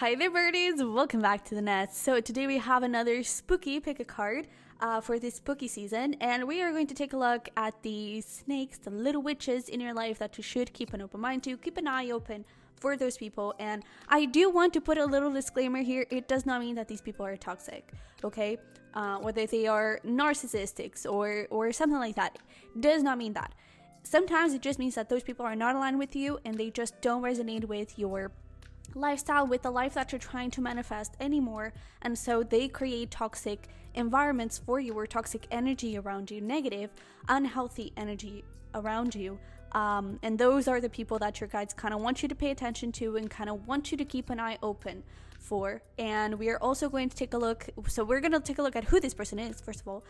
Hi there, birdies! Welcome back to the nest. So today we have another spooky pick a card for this spooky season, and we are going to take a look at the snakes, the little witches in your life that you should keep an open mind to, keep an eye open for those people. And I do want to put a little disclaimer here. It does not mean that these people are toxic, okay? Whether they are narcissists or something like that, does not mean that. Sometimes it just means that those people are not aligned with you and they just don't resonate with your lifestyle, with the life that you're trying to manifest anymore, and so they create toxic environments for you, or toxic energy around you, negative, unhealthy energy around you, and those are the people that your guides kind of want you to pay attention to and kind of want you to keep an eye open for. And we are also going to take a look, so we're going to take a look at who this person is first of all,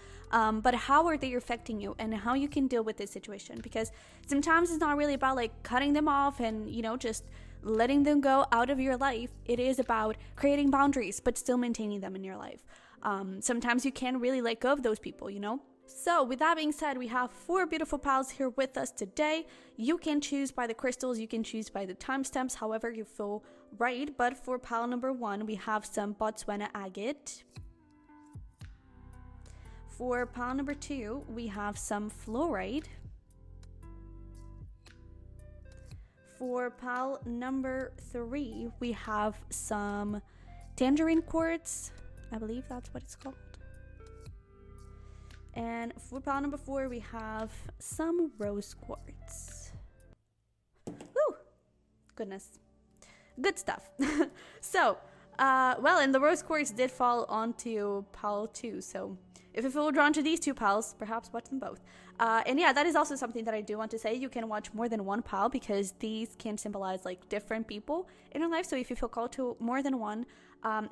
but how are they affecting you and how you can deal with this situation, because sometimes it's not really about like cutting them off and just letting them go out of your life. It is about creating boundaries but still maintaining them in your life. Sometimes you can't really let go of those people. So with that being said, we have 4 beautiful piles here with us today. You can choose by the crystals, you can choose by the timestamps, however you feel right. But for pile number 1, we have some Botswana agate. For pile number 2, we have some fluorite. For pile number 3, we have some Tangerine quartz. I believe that's what it's called. And for pile number 4, we have some rose quartz. Woo! Goodness. Good stuff. So, and the rose quartz did fall onto pile 2. So, if you feel drawn to these 2 piles, perhaps watch them both. And yeah, that is also something that I do want to say. You can watch more than one pile because these can symbolize like different people in your life. So if you feel called to more than one,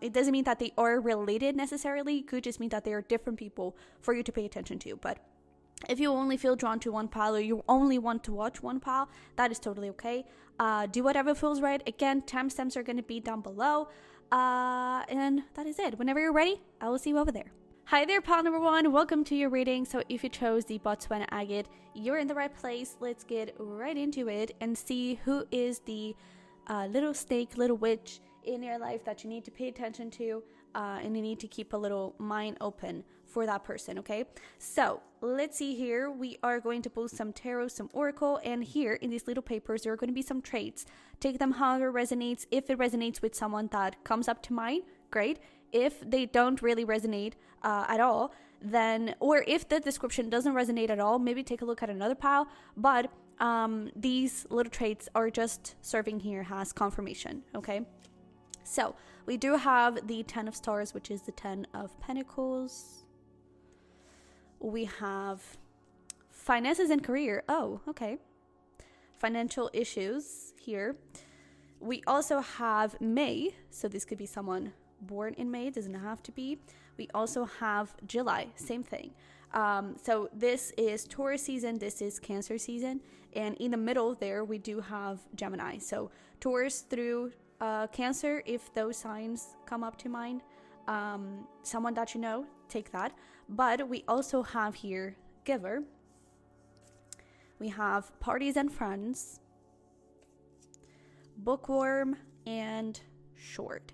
it doesn't mean that they are related necessarily. It could just mean that they are different people for you to pay attention to. But if you only feel drawn to one pile or you only want to watch one pile, that is totally okay. Do whatever feels right. Again, timestamps are going to be down below. And that is it. Whenever you're ready, I will see you over there. Hi there, pile number 1. Welcome to your reading. So if you chose the Botswana agate, you're in the right place. Let's get right into it and see who is the little snake, little witch in your life that you need to pay attention to, and you need to keep a little mind open for that person, okay? So let's see here. We are going to pull some tarot, some oracle, and here in these little papers, there are going to be some traits. Take them however resonates. If it resonates with someone that comes up to mind, great. If they don't really resonate at all, then, or if the description doesn't resonate at all, maybe take a look at another pile. But these little traits are just serving here as confirmation, okay? So we do have the 10 of stars, which is the 10 of pentacles. We have finances and career. Oh, okay. Financial issues here. We also have May, so this could be someone born in May, doesn't have to be. We also have July, same thing. So this is Taurus season, this is Cancer season, and in the middle there we do have Gemini. So Taurus through Cancer, if those signs come up to mind, someone that you know, take that. But we also have here Giver. We have Parties and Friends, Bookworm, and Short.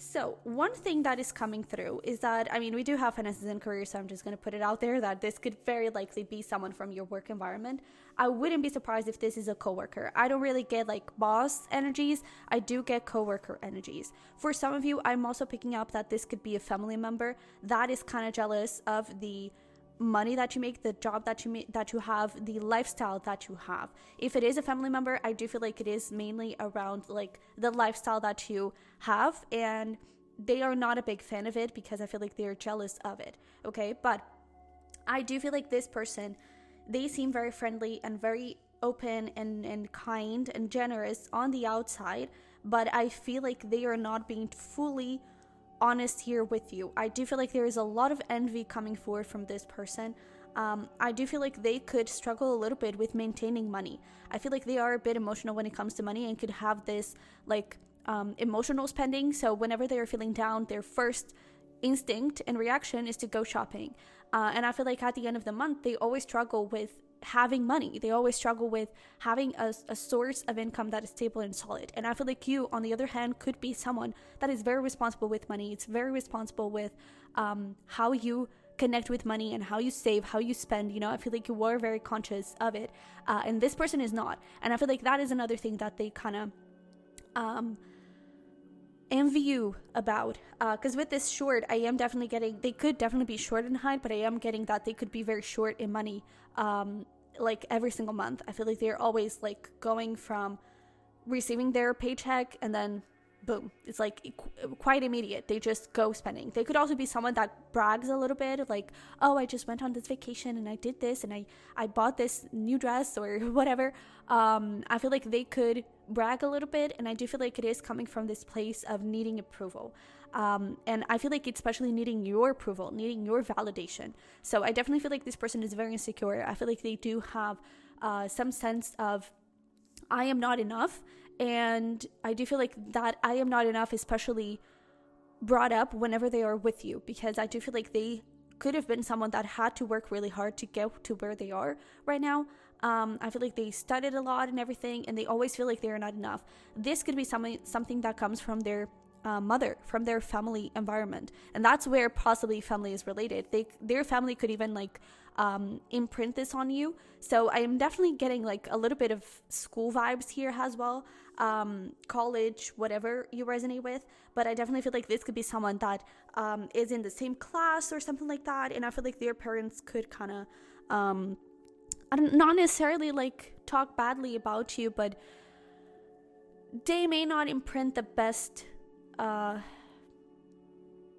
So one thing that is coming through is that, we do have finances and career, so I'm just going to put it out there that this could very likely be someone from your work environment. I wouldn't be surprised if this is a coworker. I don't really get like boss energies. I do get coworker energies. For some of you, I'm also picking up that this could be a family member that is kind of jealous of the money that you make, the job that you have, the lifestyle that you have. If it is a family member, I do feel like it is mainly around like the lifestyle that you have, and they are not a big fan of it because I feel like they're jealous of it, okay? But I do feel like this person, they seem very friendly and very open and kind and generous on the outside, but I feel like they are not being fully honest here with you. I do feel like there is a lot of envy coming forward from this person. I do feel like they could struggle a little bit with maintaining money. I feel like they are a bit emotional when it comes to money and could have this like emotional spending. So whenever they are feeling down, their first instinct and reaction is to go shopping. And I feel like at the end of the month, they always struggle with having money. They always struggle with having a source of income that is stable and solid. And I feel like you, on the other hand, could be someone that is very responsible with money. It's very responsible with how you connect with money and how you save, how you spend. You know, I feel like you are very conscious of it, and this person is not. And I feel like that is another thing that they kind of envy you about, because with this short, I am definitely getting, they could definitely be short in height, but I am getting that they could be very short in money, like every single month. I feel like they're always like going from receiving their paycheck and then boom, it's like quite immediate. They just go spending. They could also be someone that brags a little bit, like, oh, I just went on this vacation and I did this and I bought this new dress or whatever. I feel like they could brag a little bit, and I do feel like it is coming from this place of needing approval. And I feel like it's especially needing your approval, needing your validation. So I definitely feel like this person is very insecure. I feel like they do have some sense of I am not enough. And I do feel like that I am not enough, especially brought up whenever they are with you, because I do feel like they could have been someone that had to work really hard to get to where they are right now. I feel like they studied a lot and everything, and they always feel like they are not enough. This could be something that comes from their mother, from their family environment, and that's where possibly family is related. Their family could even like imprint this on you. So I am definitely getting like a little bit of school vibes here as well, college, whatever you resonate with. But I definitely feel like this could be someone that is in the same class or something like that, and I feel like their parents could kind of not necessarily like talk badly about you, but they may not imprint the best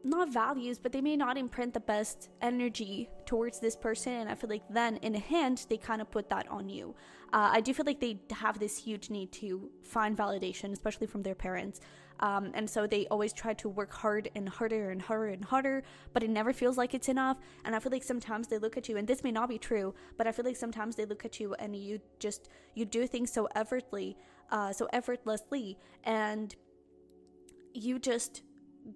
not values, but they may not imprint the best energy towards this person, and I feel like then in a hint they kind of put that on you. I do feel like they have this huge need to find validation, especially from their parents, and so they always try to work hard and harder and harder and harder, but it never feels like it's enough. And I feel like sometimes they look at you, and this may not be true, but I feel like sometimes they look at you and you do things so effortlessly, and you just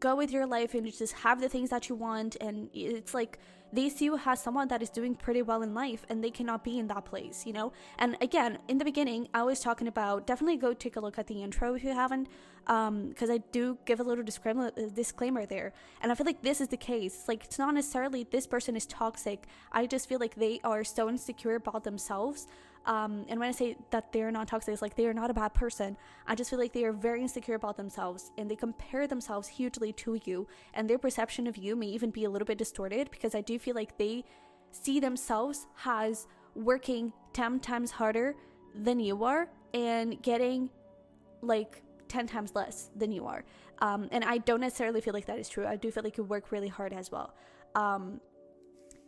go with your life and you just have the things that you want, and it's like they see you as someone that is doing pretty well in life, and they cannot be in that place, you know. And again, in the beginning I was talking about, definitely go take a look at the intro if you haven't, because I do give a little disclaimer there, and I feel like this is the case. Like, it's not necessarily this person is toxic, I just feel like they are so insecure about themselves. And when I say that they're not toxic, it's like they are not a bad person. I just feel like they are very insecure about themselves, and they compare themselves hugely to you, and their perception of you may even be a little bit distorted, because I do feel like they see themselves as working 10 times harder than you are and getting like 10 times less than you are. And I don't necessarily feel like that is true. I do feel like you work really hard as well.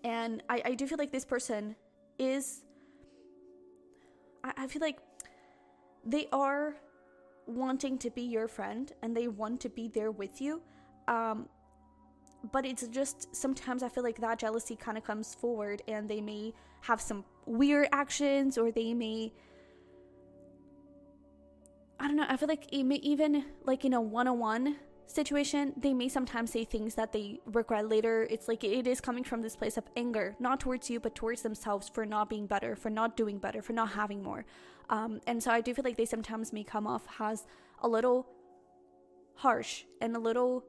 And I do feel like this person is, I feel like they are wanting to be your friend, and they want to be there with you. But it's just, sometimes I feel like that jealousy kind of comes forward, and they may have some weird actions, or they may, I don't know, I feel like it may even, like in a one-on-one situation, they may sometimes say things that they regret later. It's like it is coming from this place of anger, not towards you, but towards themselves, for not being better, for not doing better, for not having more. And so I do feel like they sometimes may come off as a little harsh and a little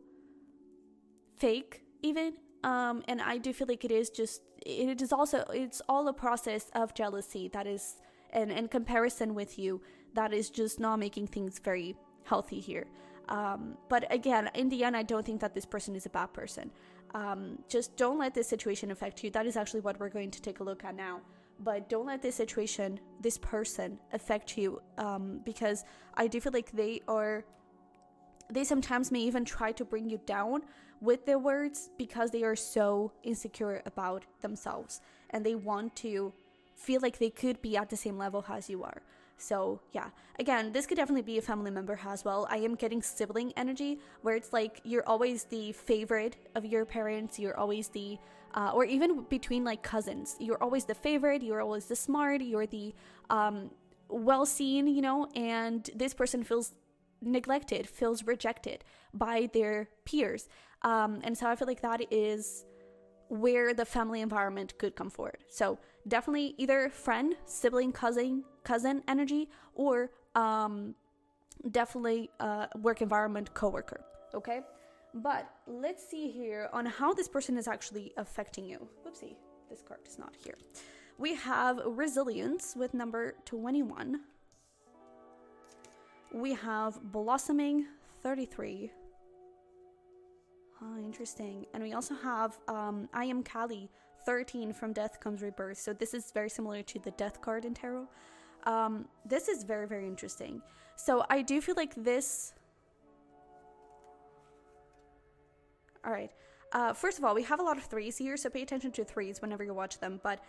fake even. And I do feel like it's all a process of jealousy that is, and comparison with you, that is just not making things very healthy here. But again, in the end, I don't think that this person is a bad person. Just don't let this situation affect you. That is actually what we're going to take a look at now. But don't let this person affect you, because I do feel like they sometimes may even try to bring you down with their words, because they are so insecure about themselves, and they want to feel like they could be at the same level as you are. So yeah, again, this could definitely be a family member as well. I am getting sibling energy, where it's like you're always the favorite of your parents, you're always the or even between like cousins, you're always the favorite, you're always the smart, you're the well seen, you know, and this person feels neglected, feels rejected by their peers. And so I feel like that is where the family environment could come forward. So definitely either friend, sibling, cousin energy, or definitely work environment, coworker. Okay, but let's see here on how this person is actually affecting you. Whoopsie, this card is not here. We have resilience with number 21. We have blossoming 33. Interesting. And we also have I am Kali 13, from death comes rebirth. So this is very similar to the death card in tarot. This is very, very interesting. So I do feel like this. All right. First of all, we have a lot of threes here, so pay attention to threes whenever you watch them, but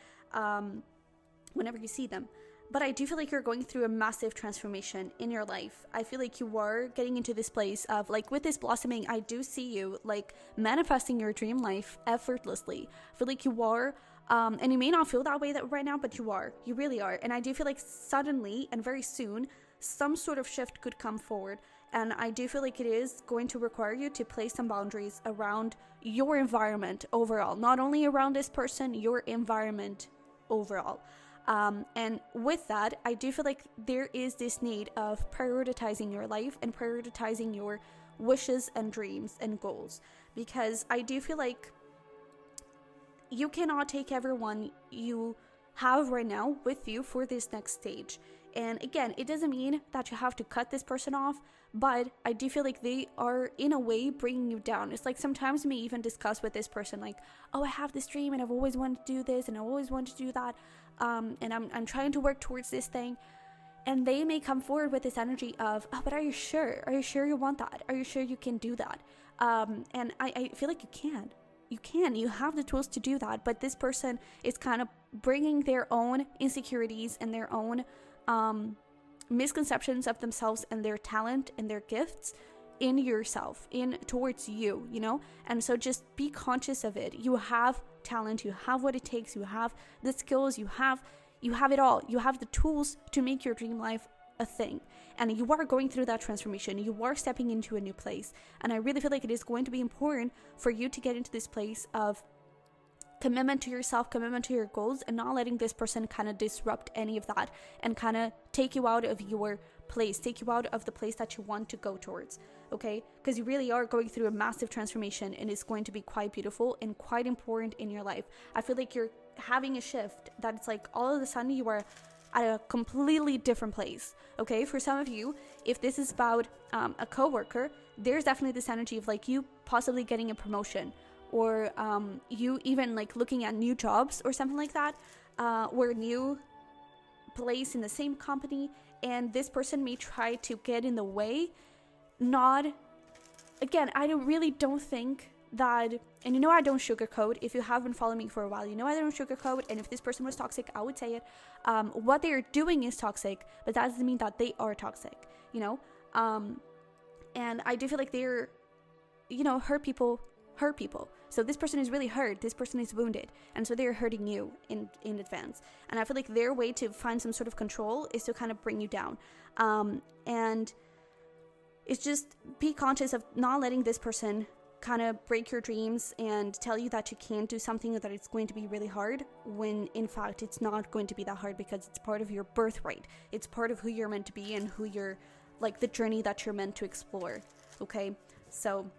whenever you see them. But I do feel like you're going through a massive transformation in your life. I feel like you are getting into this place of, like, with this blossoming, I do see you, like, manifesting your dream life effortlessly. I feel like you are, and you may not feel that way right now, but you are. You really are. And I do feel like suddenly and very soon, some sort of shift could come forward. And I do feel like it is going to require you to place some boundaries around your environment overall. Not only around this person, your environment overall. And with that, I do feel like there is this need of prioritizing your life and prioritizing your wishes and dreams and goals. Because I do feel like you cannot take everyone you have right now with you for this next stage. And again, it doesn't mean that you have to cut this person off, but I do feel like they are in a way bringing you down. It's like sometimes we even discuss with this person, like, oh, I have this dream and I've always wanted to do this and I always wanted to do that. And I'm trying to work towards this thing. And they may come forward with this energy of, oh, but are you sure? Are you sure you want that? Are you sure you can do that? And I feel like you can. You have the tools to do that. But this person is kind of bringing their own insecurities and their own misconceptions of themselves and their talent and their gifts in yourself, in towards you, you know? And so just be conscious of it. You have talent, you have what it takes, you have the skills, you have it all. You have the tools to make your dream life a thing. And you are going through that transformation. You are stepping into a new place. And I really feel like it is going to be important for you to get into this place of commitment to yourself, commitment to your goals, and not letting this person kind of disrupt any of that and kind of take you out of your place, take you out of the place that you want to go towards, okay? Because you really are going through a massive transformation, and it's going to be quite beautiful and quite important in your life. I feel like you're having a shift that it's like all of a sudden you are at a completely different place, okay? For some of you, if this is about a coworker, there's definitely this energy of like you possibly getting a promotion, or you even like looking at new jobs or something like that, or new place in the same company, and this person may try to get in the way. Not, again, really don't think that, and you know I don't sugarcoat. If you have been following me for a while, you know I don't sugarcoat, and if this person was toxic, I would say it. What they're doing is toxic, but that doesn't mean that they are toxic, you know? And I do feel like they're, you know, hurt people. So this person is really hurt, this person is wounded, and so they're hurting you in advance. And I feel like their way to find some sort of control is to kind of bring you down. And it's just be conscious of not letting this person kind of break your dreams and tell you that you can't do something, or that it's going to be really hard, when in fact it's not going to be that hard, because it's part of your birthright. It's part of who you're meant to be and who you're, like, the journey that you're meant to explore, okay? So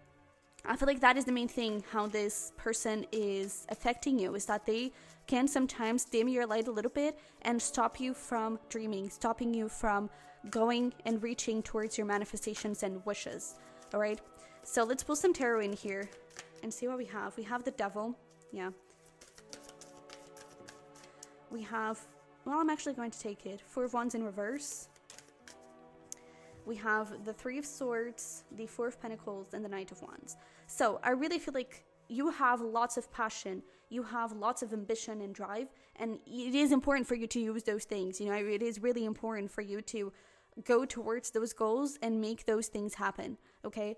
I feel like that is the main thing, how this person is affecting you, is that they can sometimes dim your light a little bit and stop you from dreaming, stopping you from going and reaching towards your manifestations and wishes, all right? So let's pull some tarot in here and see what we have. We have the Devil, yeah. We have, well, I'm actually going to take it, Four of Wands in reverse. We have the Three of Swords, the Four of Pentacles, and the Knight of Wands. So I really feel like you have lots of passion, you have lots of ambition and drive, and it is important for you to use those things. You know, it is really important for you to go towards those goals and make those things happen, okay?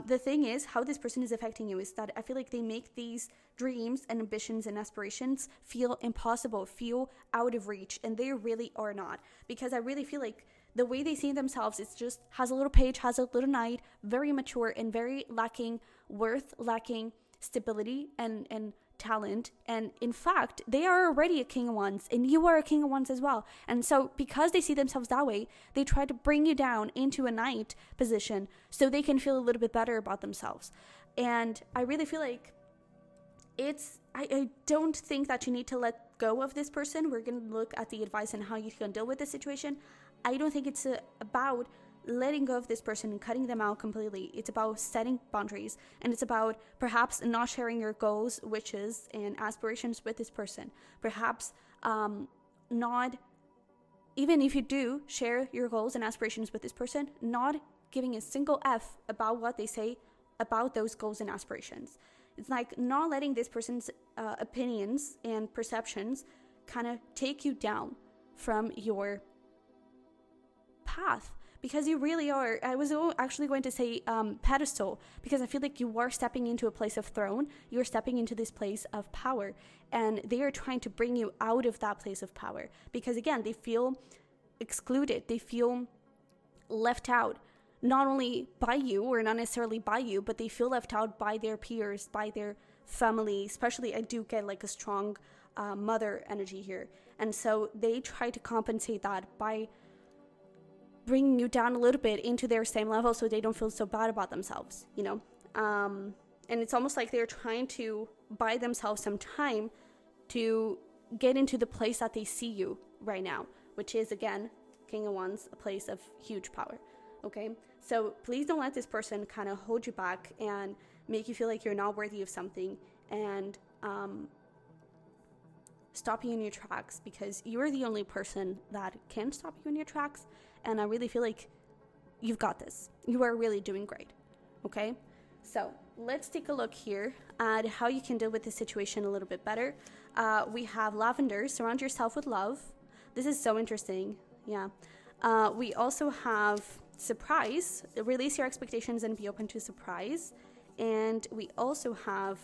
The thing is, how this person is affecting you is that I feel like they make these dreams and ambitions and aspirations feel impossible, feel out of reach, and they really are not. Because I really feel like the way they see themselves is just has a little page, has a little knight, very mature and very lacking worth, lacking stability and talent, and in fact they are already a king of wands and you are a king of wands as well. And so because they see themselves that way, they try to bring you down into a knight position so they can feel a little bit better about themselves. And I really feel like I don't think that you need to let go of this person. We're going to look at the advice and how you can deal with the situation. I don't think it's about letting go of this person and cutting them out completely. It's about setting boundaries, and it's about perhaps not sharing your goals, wishes, and aspirations with this person. Perhaps not, even if you do share your goals and aspirations with this person, not giving a single F about what they say about those goals and aspirations. It's like not letting this person's opinions and perceptions kind of take you down from your path, because you really are. I was actually going to say pedestal, because I feel like you are stepping into a place of throne. You're stepping into this place of power, and they are trying to bring you out of that place of power, because again, they feel excluded. They feel left out, not only by you, or not necessarily by you, but they feel left out by their peers, by their family. Especially, I do get like a strong mother energy here. And so they try to compensate that by bringing you down a little bit into their same level so they don't feel so bad about themselves, you know? And it's almost like they're trying to buy themselves some time to get into the place that they see you right now, which is, again, King of Wands, a place of huge power, okay? So please don't let this person kind of hold you back and make you feel like you're not worthy of something, and stop you in your tracks, because you're the only person that can stop you in your tracks. And I really feel like you've got this. You are really doing great, okay? So let's take a look here at how you can deal with this situation a little bit better. We have lavender, surround yourself with love. This is so interesting, yeah. We also have surprise, release your expectations and be open to surprise. And we also have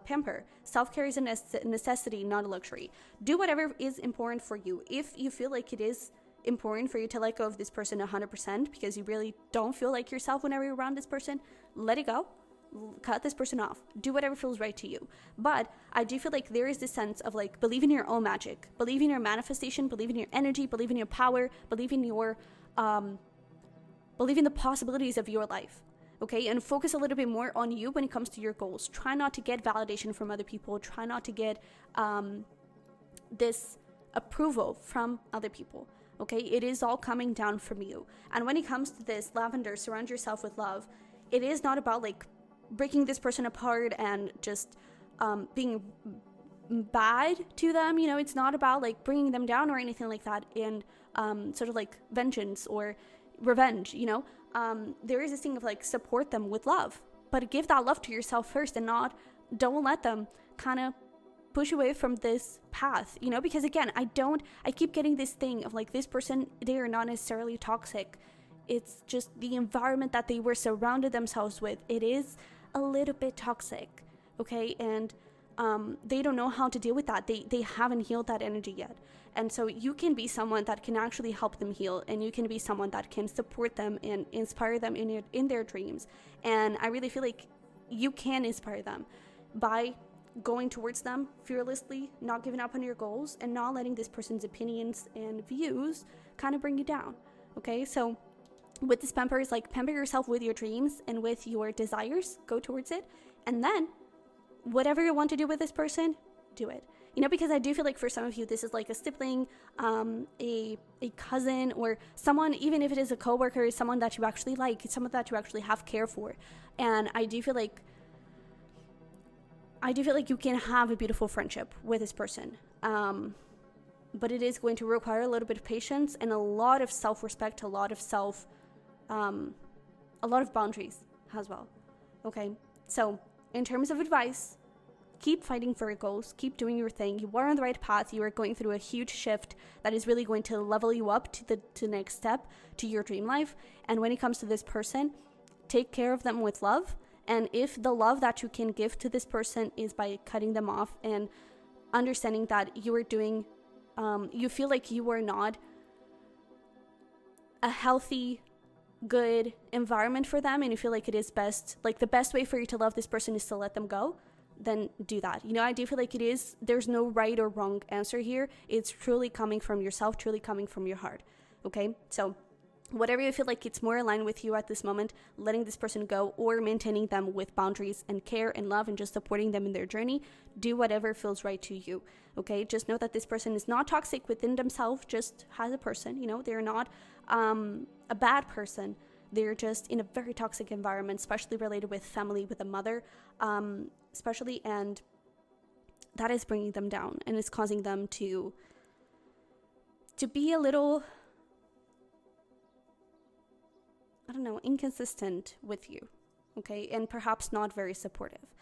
pamper, self-care is a necessity, not a luxury. Do whatever is important for you. If you feel like it is important for you to let go of this person 100% because you really don't feel like yourself whenever you're around this person, let it go. Cut this person off. Do whatever feels right to you. But I do feel like there is this sense of like, believe in your own magic, believe in your manifestation, believe in your energy, believe in your power, believe in your believe in the possibilities of your life. Okay, and focus a little bit more on you when it comes to your goals. Try not to get validation from other people. Try not to get this approval from other people. Okay, it is all coming down from you. And when it comes to this lavender, surround yourself with love. It is not about like breaking this person apart and just being bad to them. You know, it's not about like bringing them down or anything like that in sort of like vengeance or revenge, you know. There is this thing of like support them with love, but give that love to yourself first, and don't let them kind of push away from this path, you know, because again, I keep getting this thing of like, this person, they are not necessarily toxic. It's just the environment that they were surrounded themselves with. It is a little bit toxic, okay? And they don't know how to deal with that. They haven't healed that energy yet. And so you can be someone that can actually help them heal, and you can be someone that can support them and inspire them in their dreams. And I really feel like you can inspire them by going towards them fearlessly, not giving up on your goals, and not letting this person's opinions and views kind of bring you down, okay? So with this pamper, is like pamper yourself with your dreams and with your desires, go towards it, and then whatever you want to do with this person, do it. You know, because I do feel like for some of you, this is like a sibling, a cousin, or someone, even if it is a coworker, someone that you actually like, someone that you actually have care for. And I do feel like you can have a beautiful friendship with this person. But it is going to require a little bit of patience and a lot of self-respect, a lot of boundaries as well. Okay. So in terms of advice, keep fighting for your goals, keep doing your thing. You are on the right path. You are going through a huge shift that is really going to level you up to the next step, to your dream life. And when it comes to this person, take care of them with love. And if the love that you can give to this person is by cutting them off and understanding that you are doing, you feel like you are not a healthy, good environment for them, and you feel like it is best, like the best way for you to love this person is to let them go, then do that. You know, I do feel like there's no right or wrong answer here. It's truly coming from yourself, truly coming from your heart. Okay, so whatever you feel like it's more aligned with you at this moment, letting this person go or maintaining them with boundaries and care and love and just supporting them in their journey, do whatever feels right to you. Okay, just know that this person is not toxic within themselves, just as a person. You know, they're not a bad person. They're just in a very toxic environment, especially related with family, with a mother, especially, and that is bringing them down and is causing them to be a little, I don't know, inconsistent with you, okay, and perhaps not very supportive.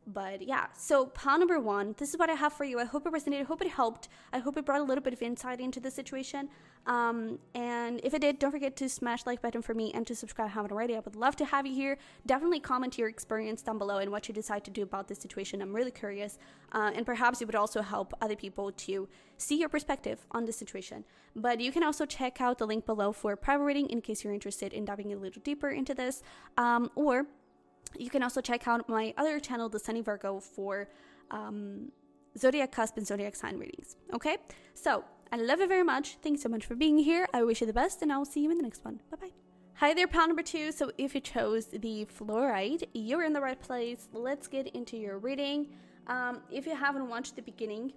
But yeah, so pile number 1, this is what I have for you. I hope it resonated. I hope it helped. I hope it brought a little bit of insight into the situation. And if it did, don't forget to smash the like button for me and to subscribe if you haven't already. I would love to have you here. Definitely comment your experience down below and what you decide to do about this situation. I'm really curious. And perhaps it would also help other people to see your perspective on the situation. But you can also check out the link below for a private reading in case you're interested in diving a little deeper into this. Or you can also check out my other channel, the Sunny Virgo, for zodiac cusp and zodiac sign readings. Okay, so I love you very much. Thanks so much for being here. I wish you the best, and I will see you in the next one. Bye bye. Hi there, pile number 2. So if you chose the Fluorite, you're in the right place. Let's get into your reading. If you haven't watched the beginning,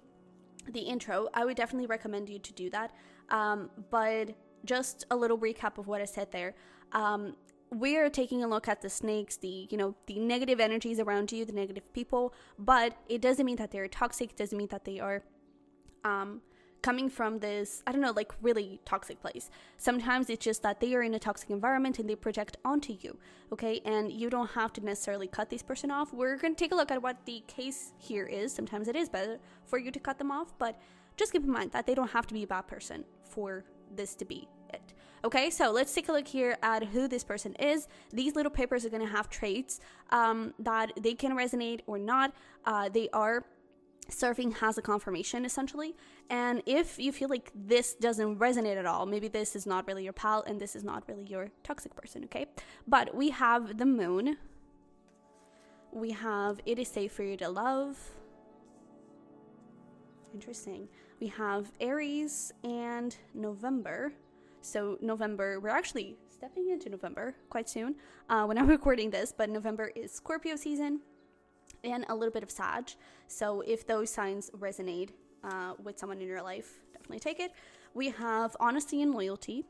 the intro, I would definitely recommend you to do that. But just a little recap of what I said there. We're taking a look at the snakes, the negative energies around you, the negative people, but it doesn't mean that they're toxic. It doesn't mean that they are coming from this, I don't know, like really toxic place. Sometimes it's just that they are in a toxic environment and they project onto you, okay? And you don't have to necessarily cut this person off. We're going to take a look at what the case here is. Sometimes it is better for you to cut them off, but just keep in mind that they don't have to be a bad person for this to be it. Okay, so let's take a look here at who this person is. These little papers are going to have traits that they can resonate or not. They are serving as a confirmation, essentially. And if you feel like this doesn't resonate at all, maybe this is not really your pal and this is not really your toxic person, okay? But we have the moon. We have it is safe for you to love. Interesting. We have Aries and November. So November, we're actually stepping into November quite soon when I'm recording this, but November is Scorpio season and a little bit of Sag. So if those signs resonate with someone in your life, definitely take it. We have honesty and loyalty.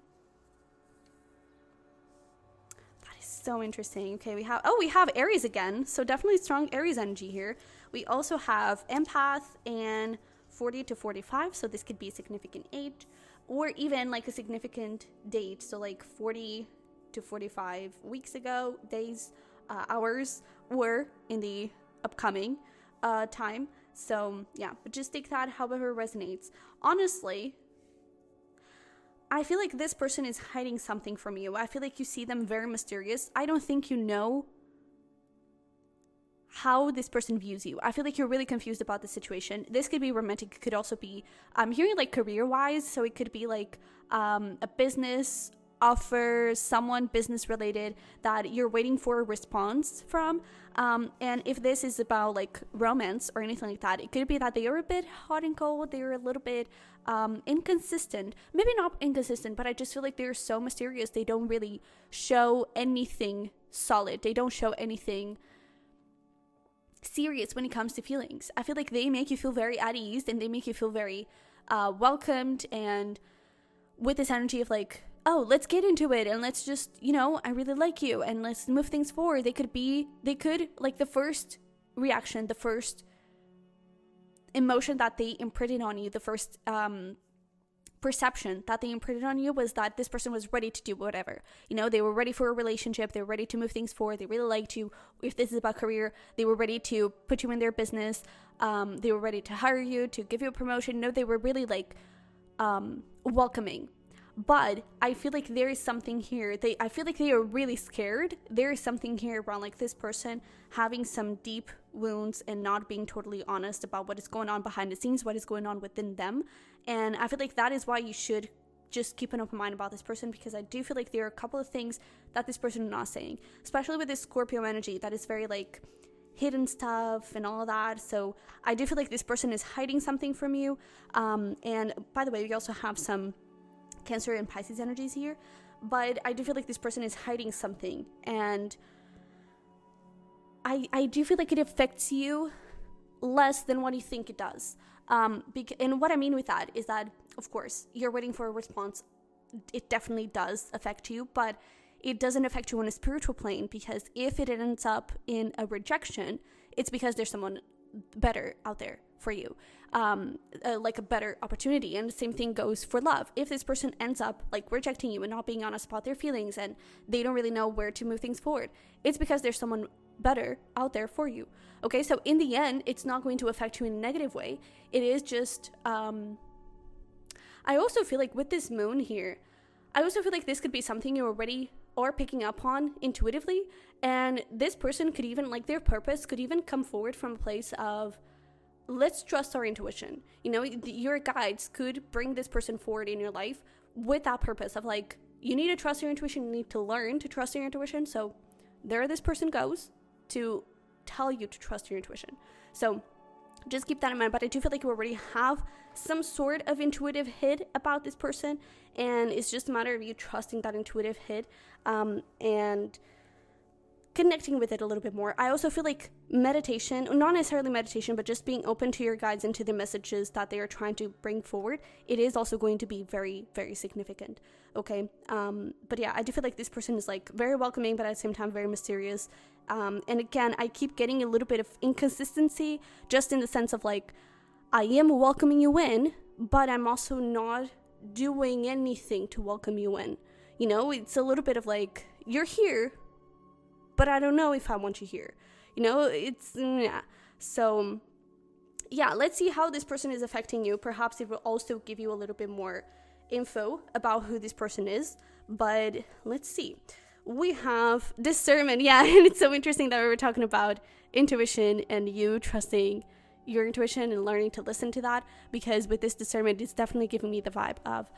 That is so interesting. Okay, we have Aries again. So definitely strong Aries energy here. We also have empath and 40 to 45. So this could be a significant age. Or even like a significant date, so like 40 to 45 weeks ago, days, hours, or in the upcoming time. So yeah, but just take that however resonates. Honestly, I feel like this person is hiding something from you. I feel like you see them very mysterious. I don't think you know how this person views you. I feel like you're really confused about the situation. This could be romantic. It could also be, I'm hearing like career-wise. So it could be like a business offer, someone business related that you're waiting for a response from. And if this is about like romance or anything like that, it could be that they are a bit hot and cold. They're a little bit inconsistent. Maybe not inconsistent, but I just feel like they're so mysterious. They don't really show anything solid. They don't show anything serious when it comes to feelings. I feel like they make you feel very at ease and they make you feel very welcomed and with this energy of like, oh, let's get into it and let's just, I really like you and let's move things forward. They could like the first reaction, the first emotion that they imprinted on you, the first perception that they imprinted on you was that this person was ready to do whatever. They were ready for a relationship. They were ready to move things forward. They really liked you. If this is about career, they were ready to put you in their business. They were ready to hire you, to give you a promotion. They were really like welcoming. But I feel like there is something here. I feel like they are really scared. There is something here around like this person having some deep wounds and not being totally honest about what is going on behind the scenes, what is going on within them. And I feel like that is why you should just keep an open mind about this person, because I do feel like there are a couple of things that this person is not saying, especially with this Scorpio energy that is very like hidden stuff and all that. So I do feel like this person is hiding something from you. And by the way, we also have some Cancer and Pisces energies here, but I do feel like this person is hiding something, and I do feel like it affects you less than what you think it does. And what I mean with that is that, of course, you're waiting for a response. It definitely does affect you, but it doesn't affect you on a spiritual plane, because if it ends up in a rejection, it's because there's someone better out there for you, like a better opportunity. And the same thing goes for love. If this person ends up like rejecting you and not being honest about their feelings, and they don't really know where to move things forward, it's because there's someone better out there for you. Okay, so in the end, it's not going to affect you in a negative way. It is just I also feel like with this moon here, I also feel like this could be something you're already or picking up on intuitively, and this person could even, like, their purpose could even come forward from a place of, let's trust our intuition. You know, your guides could bring this person forward in your life with that purpose of, like, you need to trust your intuition, you need to learn to trust your intuition. So there this person goes to tell you to trust your intuition. So just keep that in mind. But I do feel like you already have some sort of intuitive hit about this person, and it's just a matter of you trusting that intuitive hit and connecting with it a little bit more. I also feel like meditation, not necessarily meditation, but just being open to your guides and to the messages that they are trying to bring forward, it is also going to be very, very significant. Okay. But yeah, I do feel like this person is like very welcoming, but at the same time very mysterious. And again, I keep getting a little bit of inconsistency, just in the sense of, like, I am welcoming you in, but I'm also not doing anything to welcome you in. You know, it's a little bit of like, you're here, but I don't know if I want you here. You know, it's, yeah. So yeah, let's see how this person is affecting you. Perhaps it will also give you a little bit more info about who this person is, but let's see. We have discernment. Yeah, and it's so interesting that we were talking about intuition and you trusting your intuition and learning to listen to that, because with this discernment, it's definitely giving me the vibe of,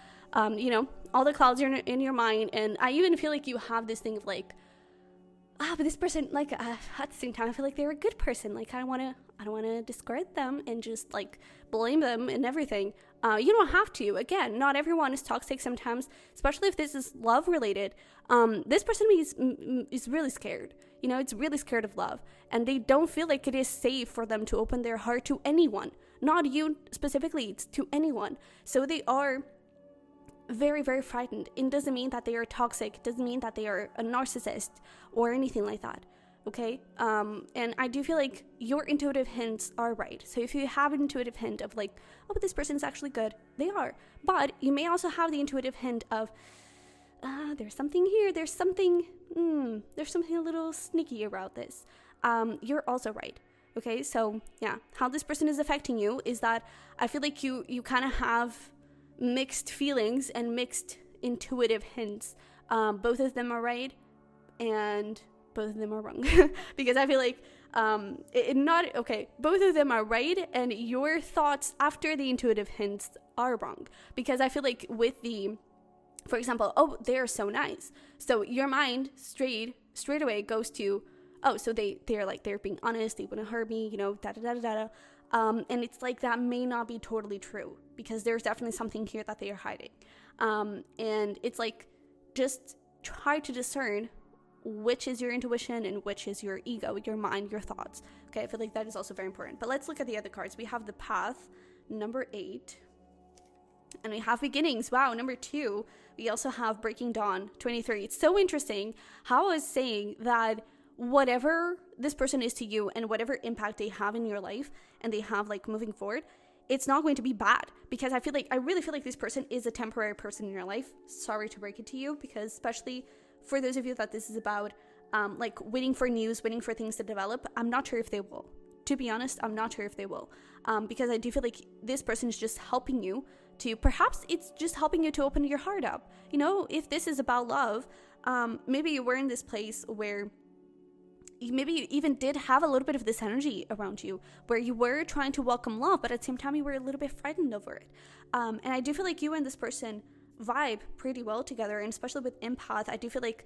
you know, all the clouds are in your mind. And I even feel like you have this thing of like, but this person, like, at the same time, I feel like they're a good person. Like, I don't want to discredit them and just, like, blame them and everything. You don't have to. Again, not everyone is toxic sometimes, especially if this is love related. This person is really scared. You know, it's really scared of love, and they don't feel like it is safe for them to open their heart to anyone. Not you specifically, it's to anyone. So they are very, very frightened. It doesn't mean that they are toxic. It doesn't mean that they are a narcissist or anything like that. Okay? And I do feel like your intuitive hints are right. So if you have an intuitive hint of like, oh, but this person is actually good, they are. But you may also have the intuitive hint of, there's something here. There's something a little sneaky about this. You're also right. Okay? So yeah, how this person is affecting you is that I feel like you kind of have mixed feelings and mixed intuitive hints. Both of them are right and both of them are wrong. Because I feel like both of them are right and your thoughts after the intuitive hints are wrong. Because I feel like with for example, oh, they're so nice, so your mind straight away goes to, oh, so they're being honest, they wouldn't hurt me, you know, da da da da da. And it's like, that may not be totally true, because there's definitely something here that they are hiding. And it's like, just try to discern which is your intuition and which is your ego, your mind, your thoughts. Okay, I feel like that is also very important. But let's look at the other cards. We have the Path, number 8. And we have Beginnings. Wow, number 2. We also have Breaking Dawn, 23. It's so interesting how I was saying that whatever this person is to you and whatever impact they have in your life and they have, like, moving forward, it's not going to be bad, because I really feel like this person is a temporary person in your life. Sorry to break it to you, because especially for those of you that this is about, like, waiting for news, waiting for things to develop, I'm not sure if they will. To be honest, I'm not sure if they will, because I do feel like this person is just helping you to, perhaps it's just helping you to open your heart up. You know, if this is about love, maybe you were in this place where maybe you even did have a little bit of this energy around you, where you were trying to welcome love, but at the same time you were a little bit frightened over it. And I do feel like you and this person vibe pretty well together, and especially with empath, I do feel like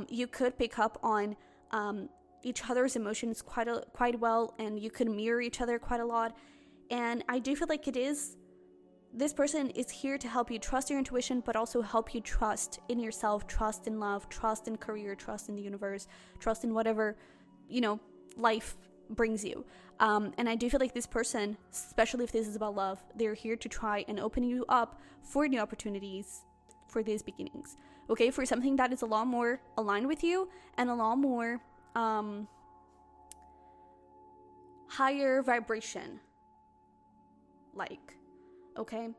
you could pick up on each other's emotions quite well, and you can mirror each other quite a lot. And I do feel like this person is here to help you trust your intuition, but also help you trust in yourself, trust in love, trust in career, trust in the universe, trust in whatever, life brings you. And I do feel like this person, especially if this is about love, they're here to try and open you up for new opportunities, for these beginnings. Okay, for something that is a lot more aligned with you and a lot more higher vibration, like, okay?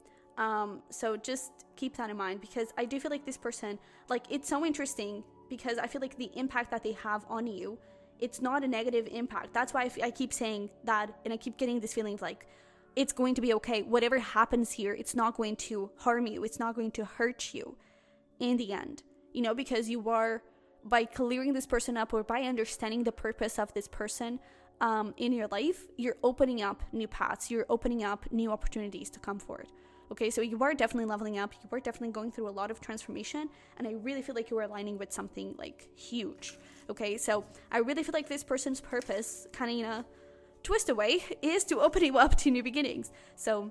So just keep that in mind, because I do feel like this person, like, it's so interesting, because I feel like the impact that they have on you, it's not a negative impact. That's why I keep saying that, and I keep getting this feeling of like, it's going to be okay. Whatever happens here, it's not going to harm you. It's not going to hurt you in the end, because you are, by clearing this person up, or by understanding the purpose of this person in your life, you're opening up new paths. You're opening up new opportunities to come forward. Okay, so you are definitely leveling up. You are definitely going through a lot of transformation, and I really feel like you are aligning with something like huge. Okay, so I really feel like this person's purpose, kind of twist away, is to open you up to new beginnings. So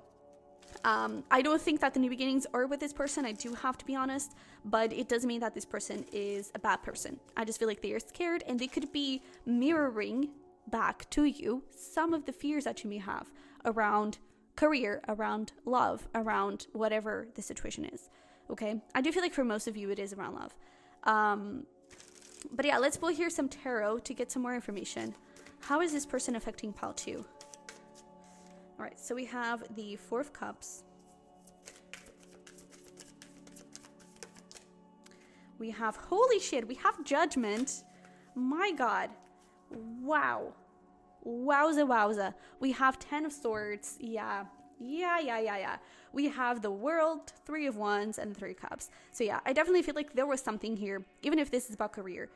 I don't think that the new beginnings are with this person. I do have to be honest, but it doesn't mean that this person is a bad person. I just feel like they are scared, and they could be mirroring back to you some of the fears that you may have around career, around love, around whatever the situation is. Okay, I do feel like for most of you it is around love. But yeah, let's pull here some tarot to get some more information. How is this person affecting pile 2? All right, so we have the Four of Cups. We have, holy shit, we have Judgment. My God. Wow. Wowza. We have 10 of Swords. Yeah. We have the World, 3 of Wands, and 3 Cups. So yeah, I definitely feel like there was something here, even if this is about career.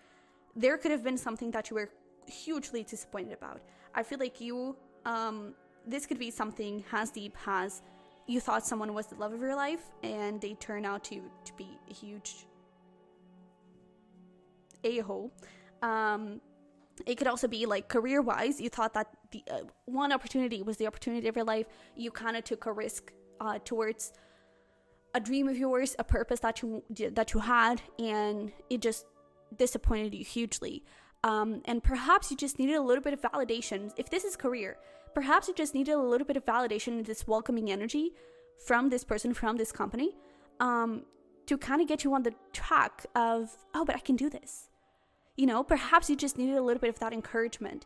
There could have been something that you were hugely disappointed about. I feel like you, this could be something as deep as you thought someone was the love of your life, and they turn out to be a huge a-hole. It could also be like career-wise, you thought that the one opportunity was the opportunity of your life. You kind of took a risk towards a dream of yours, a purpose that you had, and it just disappointed you hugely. And perhaps you just needed a little bit of validation. If this is career, perhaps you just needed a little bit of validation in this welcoming energy from this person, from this company, to kind of get you on the track of, oh, but I can do this. Perhaps you just needed a little bit of that encouragement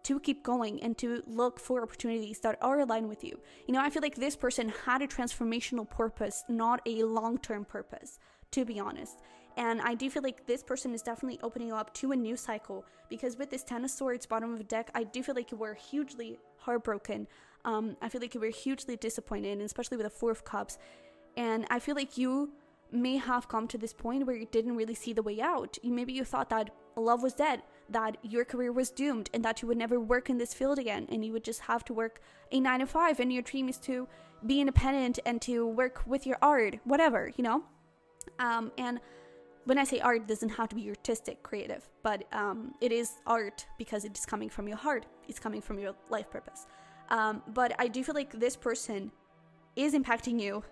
to keep going and to look for opportunities that are aligned with you. I feel like this person had a transformational purpose, not a long-term purpose, to be honest. And I do feel like this person is definitely opening you up to a new cycle, because with this 10 of Swords, bottom of the deck, I do feel like you were hugely heartbroken. I feel like you were hugely disappointed, and especially with the 4 of Cups. And I feel like you may have come to this point where you didn't really see the way out. Maybe you thought that love was dead, that your career was doomed, and that you would never work in this field again, and you would just have to work a 9 to 5, and your dream is to be independent and to work with your art, whatever, and when I say art, it doesn't have to be artistic, creative, but it is art because it is coming from your heart. It's coming from your life purpose. But I do feel like this person is impacting you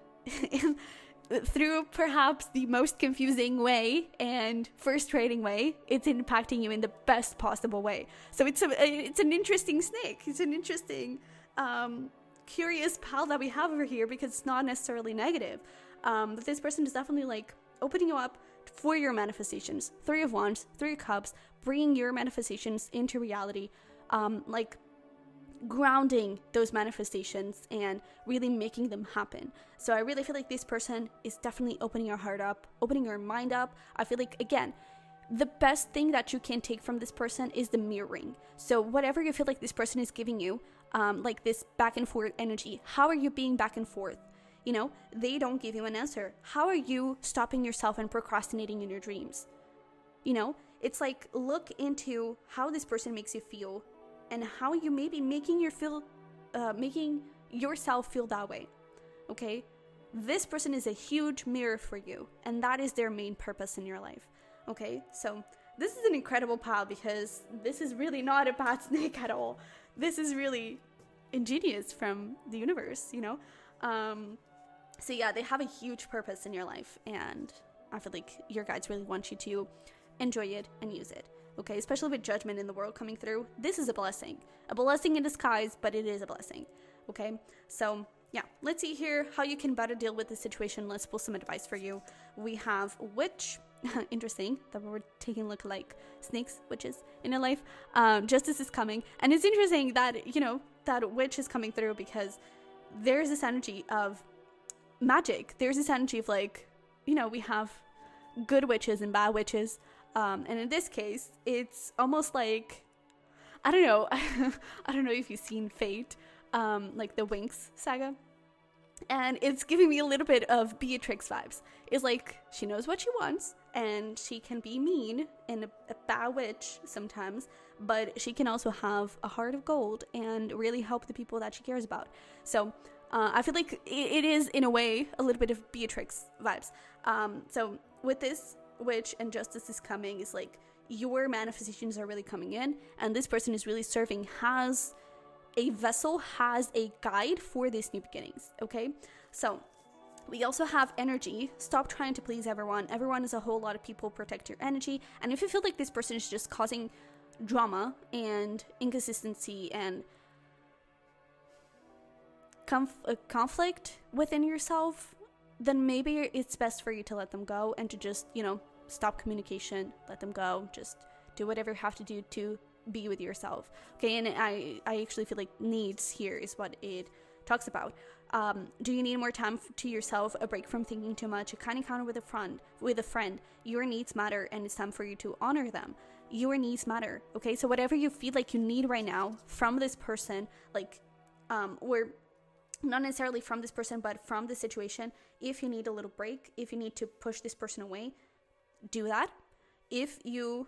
through perhaps the most confusing way and frustrating way. It's impacting you in the best possible way. So it's an interesting snake. It's an interesting, curious pal that we have over here, because it's not necessarily negative. But this person is definitely like opening you up for your manifestations. 3 of Wands, 3 of Cups, bringing your manifestations into reality, like grounding those manifestations and really making them happen. So I really feel like this person is definitely opening your heart up, opening your mind up. I feel like, again, the best thing that you can take from this person is the mirroring. So whatever you feel like this person is giving you, like this back and forth energy, how are you being back and forth? They don't give you an answer. How are you stopping yourself and procrastinating in your dreams? It's like, look into how this person makes you feel and how you may be making yourself feel that way. Okay? This person is a huge mirror for you, and that is their main purpose in your life. Okay? So this is an incredible pile because this is really not a bad snake at all. This is really ingenious from the universe, you know? So yeah, they have a huge purpose in your life, and I feel like your guides really want you to enjoy it and use it, okay? Especially with judgment in the world coming through. This is a blessing in disguise, but it is a blessing, okay? So yeah, let's see here how you can better deal with the situation. Let's pull some advice for you. We have Witch. Interesting that we're taking a look like snakes, witches in your life. Justice is coming, and it's interesting that, you know, that Witch is coming through because there's this energy of magic. There's this energy of, like, you know, we have good witches and bad witches, and in this case it's almost like, I don't know I don't know if you've seen Fate, like the Winx saga, and it's giving me a little bit of Beatrix vibes. It's like she knows what she wants, and she can be mean and a bad witch sometimes, but she can also have a heart of gold and really help the people that she cares about. So I feel like it is, in a way, a little bit of Beatrix vibes. So with this Witch and Justice is coming, is like your manifestations are really coming in, and this person is really serving, has a vessel, has a guide for these new beginnings, okay? So we also have energy. Stop trying to please everyone. Everyone is a whole lot of people. Protect your energy. And if you feel like this person is just causing drama and inconsistency and conflict within yourself, then maybe it's best for you to let them go and to just, you know, stop communication, let them go, just do whatever you have to do to be with yourself, okay? And I actually feel like needs here is what it talks about. Do you need more time to yourself, a break from thinking too much, a kind encounter with a friend? Your needs matter, and it's time for you to honor them. Your needs matter, okay? So whatever you feel like you need right now from this person, like, or not necessarily from this person, but from the situation, if you need a little break, if you need to push this person away, do that. If you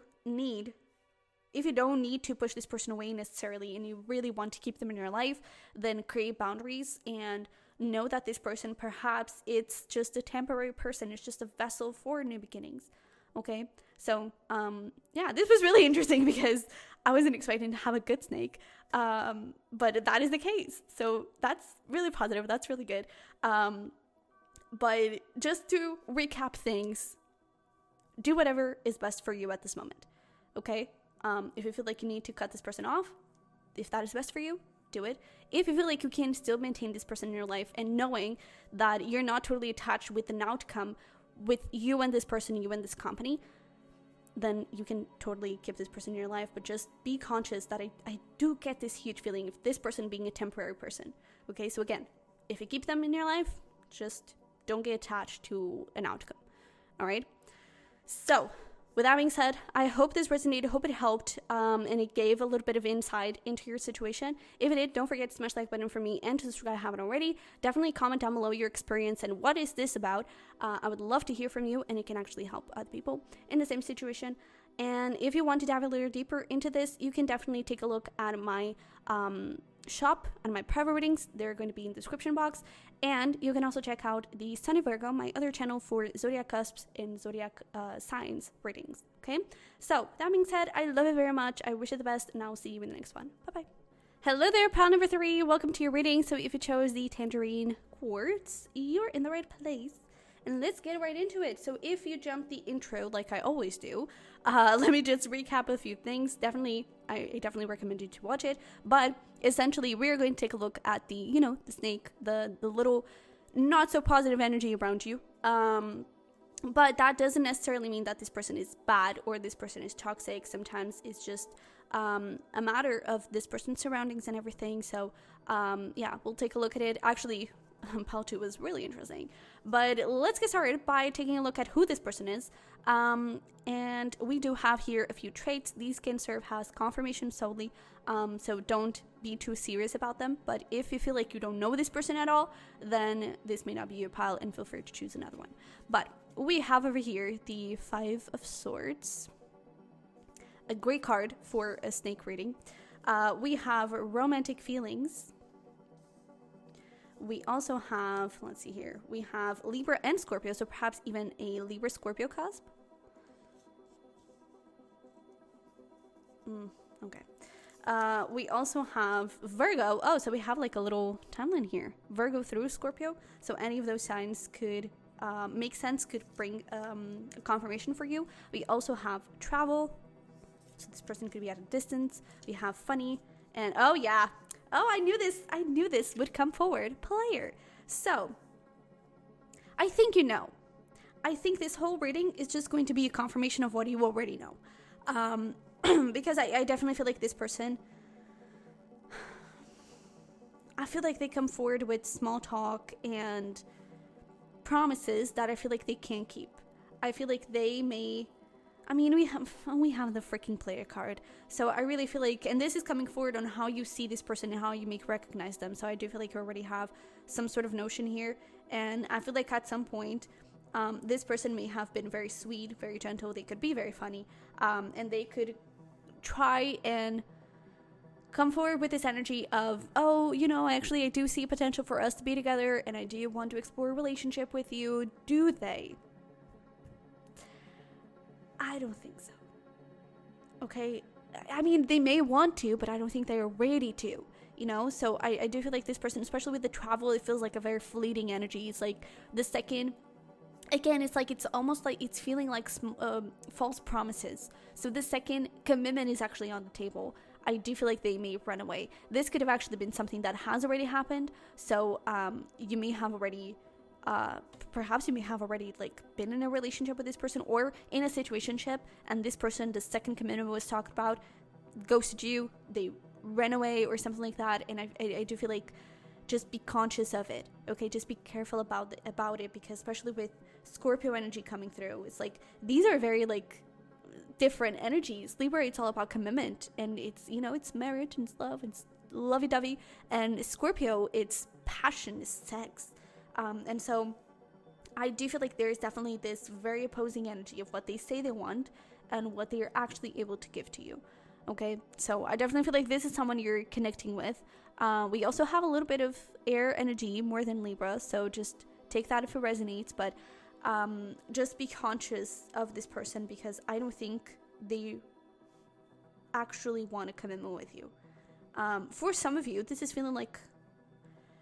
don't need to push this person away necessarily, and you really want to keep them in your life, then create boundaries and know that this person, perhaps it's just a temporary person. It's just a vessel for new beginnings. Okay. So, yeah, this was really interesting because I wasn't expecting to have a good snake. But that is the case. So that's really positive. That's really good. But just to recap things, do whatever is best for you at this moment. Okay. If you feel like you need to cut this person off, if that is best for you, do it. If you feel like you can still maintain this person in your life, and knowing that you're not totally attached with an outcome with you and this person, you and this company, then you can totally keep this person in your life. But just be conscious that I do get this huge feeling of this person being a temporary person. Okay, so again, if you keep them in your life, just don't get attached to an outcome. All right. So with that being said, I hope this resonated, hope it helped, and it gave a little bit of insight into your situation. If it did, don't forget to smash the like button for me and to subscribe if you haven't already. Definitely comment down below your experience and what is this about. I would love to hear from you, and it can actually help other people in the same situation. And if you want to dive a little deeper into this, you can definitely take a look at my shop and my private readings. They're going to be in the description box. And you can also check out the Sunny Virgo, my other channel for zodiac cusps and zodiac signs readings. Okay, so that being said, I love it very much. I wish you the best, and I'll see you in the next one. Bye bye. Hello there, pile number 3. Welcome to your reading. So if you chose the Tangerine Quartz, you're in the right place. And let's get right into it. So if you jump the intro like I always do, let me just recap a few things. I definitely recommend you to watch it. But essentially, we're going to take a look at the snake, the little not so positive energy around you. But that doesn't necessarily mean that this person is bad or this person is toxic. Sometimes it's just a matter of this person's surroundings and everything. So yeah, we'll take a look at it. Actually, Pile 2 was really interesting. But let's get started by taking a look at who this person is. And we do have here a few traits. These can serve as confirmation solely, so don't be too serious about them. But if you feel like you don't know this person at all, then this may not be your pile, and feel free to choose another one. But we have over here the 5 of Swords, a great card for a snake reading. We have romantic feelings. We also have, let's see here, we have Libra and Scorpio, so perhaps even a Libra-Scorpio cusp. Okay. We also have Virgo. Oh, so we have like a little timeline here. Virgo through Scorpio. So any of those signs could make sense, could bring a confirmation for you. We also have travel. So this person could be at a distance. We have funny. And oh yeah. Oh, I knew this would come forward. Player. So I think you know. I think this whole reading is just going to be a confirmation of what you already know. Because I definitely feel like this person, I feel like they come forward with small talk and promises that I feel like they can't keep. I feel like they may, I mean, we have the freaking player card. So I really feel like, and this is coming forward on how you see this person and how you make recognize them. So I do feel like you already have some sort of notion here. And I feel like at some point, this person may have been very sweet, very gentle. They could be very funny. And they could try and come forward with this energy of, oh, you know, actually I do see potential for us to be together and I do want to explore a relationship with you. Do they? I don't think so. Okay, I mean, they may want to, but I don't think they're ready to, you know. So I do feel like this person, especially with the travel, it feels like a very fleeting energy. It's like the second, again, it's like, it's almost like it's feeling like false promises. So the second commitment is actually on the table, I do feel like they may run away. This could have actually been something that has already happened. So you may have already, perhaps you may have already like been in a relationship with this person or in a situationship, and this person, the second commitment was talked about, ghosted you, they ran away or something like that. And I do feel like just be conscious of it, okay? Just be careful about it, because especially with Scorpio energy coming through, it's like these are very like different energies. Libra, it's all about commitment, and it's, you know, it's marriage and it's love, it's lovey-dovey, and Scorpio, it's passion, it's sex, and so I do feel like there's definitely this very opposing energy of what they say they want and what they are actually able to give to you. Okay, so I definitely feel like this is someone you're connecting with. We also have a little bit of air energy more than Libra, so just take that if it resonates, but just be conscious of this person, because I don't think they actually want a commitment with you. For some of you, this is feeling like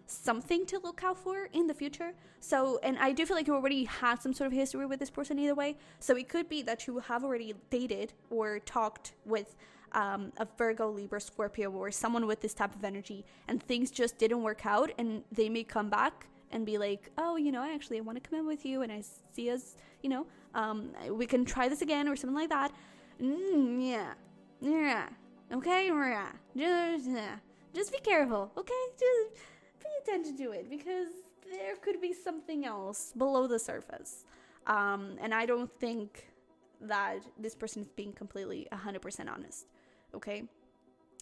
something to look out for in the future. So, and I do feel like you already had some sort of history with this person either way. So it could be that you have already dated or talked with a Virgo, Libra, Scorpio, or someone with this type of energy, and things just didn't work out, and they may come back and be like, oh, you know, I want to come in with you, and I see us, you know, we can try this again or something like that. Yeah, okay, just be careful, okay? Just pay attention to it, because there could be something else below the surface. And I don't think that this person is being completely 100% honest, okay?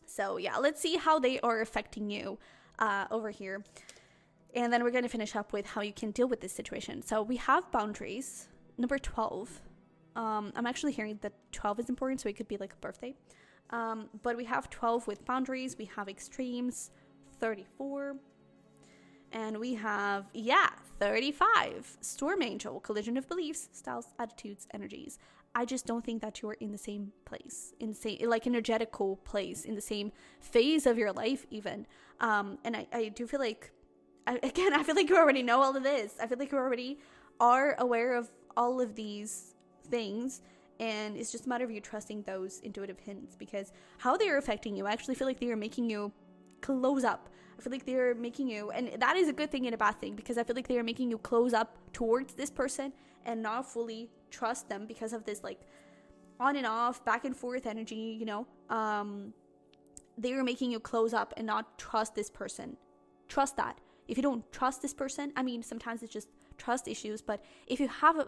So yeah, let's see how they are affecting you over here. And then we're going to finish up with how you can deal with this situation. So we have boundaries. Number 12. I'm actually hearing that 12 is important, so it could be like a birthday. But we have 12 with boundaries. We have extremes, 34. And we have, 35. Storm angel, collision of beliefs, styles, attitudes, energies. I just don't think that you are in the same place, in the same, like, energetical place, in the same phase of your life even. And I do feel like, I feel like you already know all of this. I feel like you already are aware of all of these things, and it's just a matter of you trusting those intuitive hints, because how they are affecting you, I actually feel like they are making you close up. I feel like they're making you, and that is a good thing and a bad thing, because I feel like they are making you close up towards this person and not fully trust them because of this like on and off, back and forth energy, you know. They are making you close up and not trust this person. Trust that. If you don't trust this person, I mean, sometimes it's just trust issues, but if you have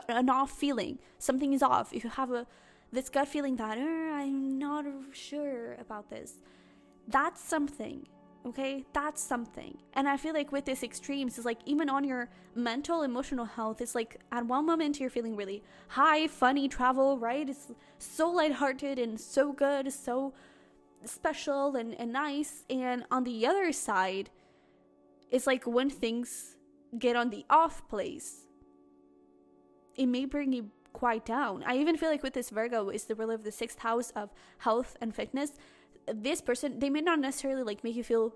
an off feeling, something is off, if you have this gut feeling that I'm not sure about this, that's something, okay? That's something. And I feel like with this extremes, it's like even on your mental, emotional health, it's like at one moment you're feeling really high, funny, travel, right? It's so lighthearted and so good, so special and nice. And on the other side, it's like when things get on the off place, it may bring you quite down. I even feel like with this Virgo is the ruler of the 6th house of health and fitness. This person, they may not necessarily like make you feel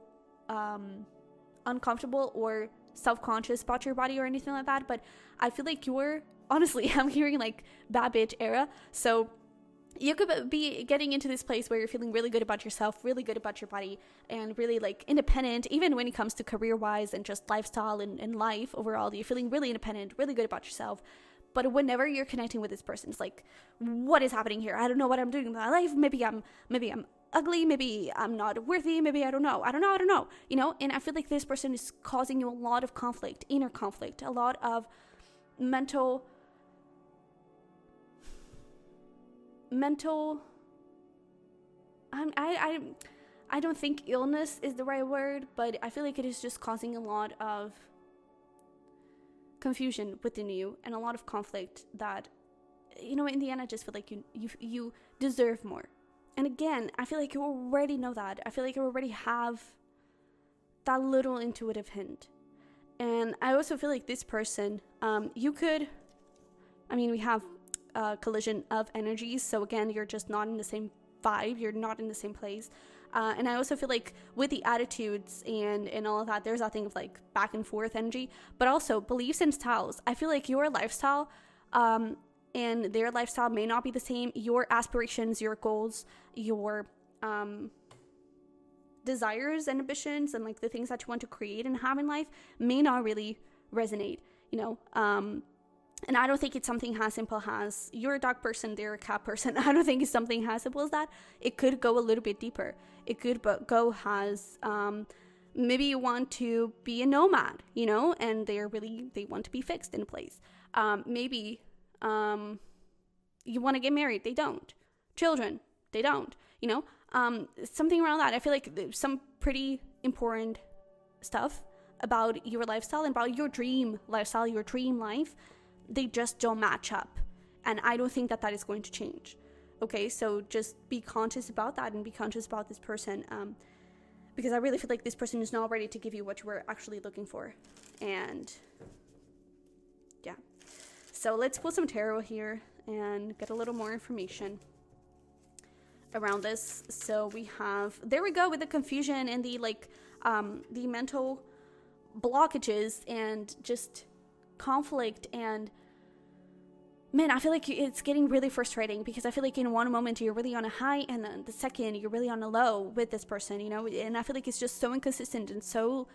uncomfortable or self-conscious about your body or anything like that, but I feel like you're, honestly, I'm hearing like bad bitch era. So you could be getting into this place where you're feeling really good about yourself, really good about your body, and really like independent, even when it comes to career-wise and just lifestyle and life overall. You're feeling really independent, really good about yourself. But whenever you're connecting with this person, it's like, what is happening here? I don't know what I'm doing in my life. Maybe I'm ugly. Maybe I'm not worthy. Maybe I don't know. You know, and I feel like this person is causing you a lot of conflict, inner conflict, a lot of mental I don't think illness is the right word, but I feel like it is just causing a lot of confusion within you and a lot of conflict that, you know, in the end I just feel like you deserve more. And again, I feel like you already know that. I feel like you already have that little intuitive hint. And I also feel like this person, we have a collision of energies. So again, you're just not in the same vibe. You're not in the same place. And I also feel like with the attitudes and all of that, there's that thing of like back and forth energy, but also beliefs and styles. I feel like your lifestyle, and their lifestyle may not be the same. Your aspirations, your goals, your desires and ambitions, and like the things that you want to create and have in life may not really resonate, you know. And I don't think it's something as simple as you're a dog person, they're a cat person. I don't think it's something as simple as that. It could go a little bit deeper. It could go as maybe you want to be a nomad, you know, and they want to be fixed in place. Maybe you want to get married, they don't. Children, they don't, you know. Something around that. I feel like there's some pretty important stuff about your lifestyle and about your dream lifestyle, your dream life. They just don't match up. And I don't think that is going to change. Okay, so just be conscious about that and be conscious about this person. Because I really feel like this person is not ready to give you what you were actually looking for. And yeah. So let's pull some tarot here and get a little more information around this. So there we go with the confusion and the the mental blockages and just conflict. And man, I feel like it's getting really frustrating because I feel like in one moment you're really on a high and then the second you're really on a low with this person, you know. And I feel like it's just so inconsistent and so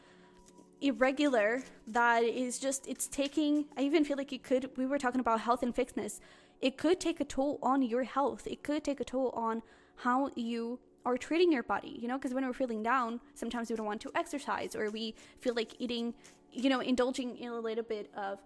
irregular that it's taking, I even feel like we were talking about health and fitness, it could take a toll on your health. It could take a toll on how you are treating your body, you know, because when we're feeling down, sometimes we don't want to exercise, or we feel like eating, you know, indulging in a little bit of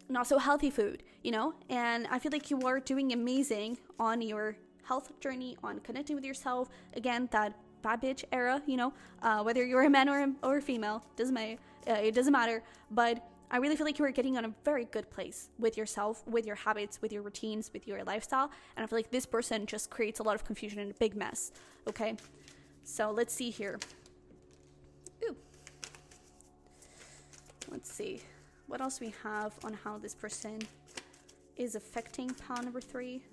not so healthy food, you know. And I feel like you are doing amazing on your health journey, on connecting with yourself. Again, that bad bitch era, you know, whether you're a man or a female, it doesn't matter. But I really feel like you are getting on a very good place with yourself, with your habits, with your routines, with your lifestyle. And I feel like this person just creates a lot of confusion and a big mess. Okay, so let's see here. Ooh. Let's see what else we have on how this person is affecting pile number 3.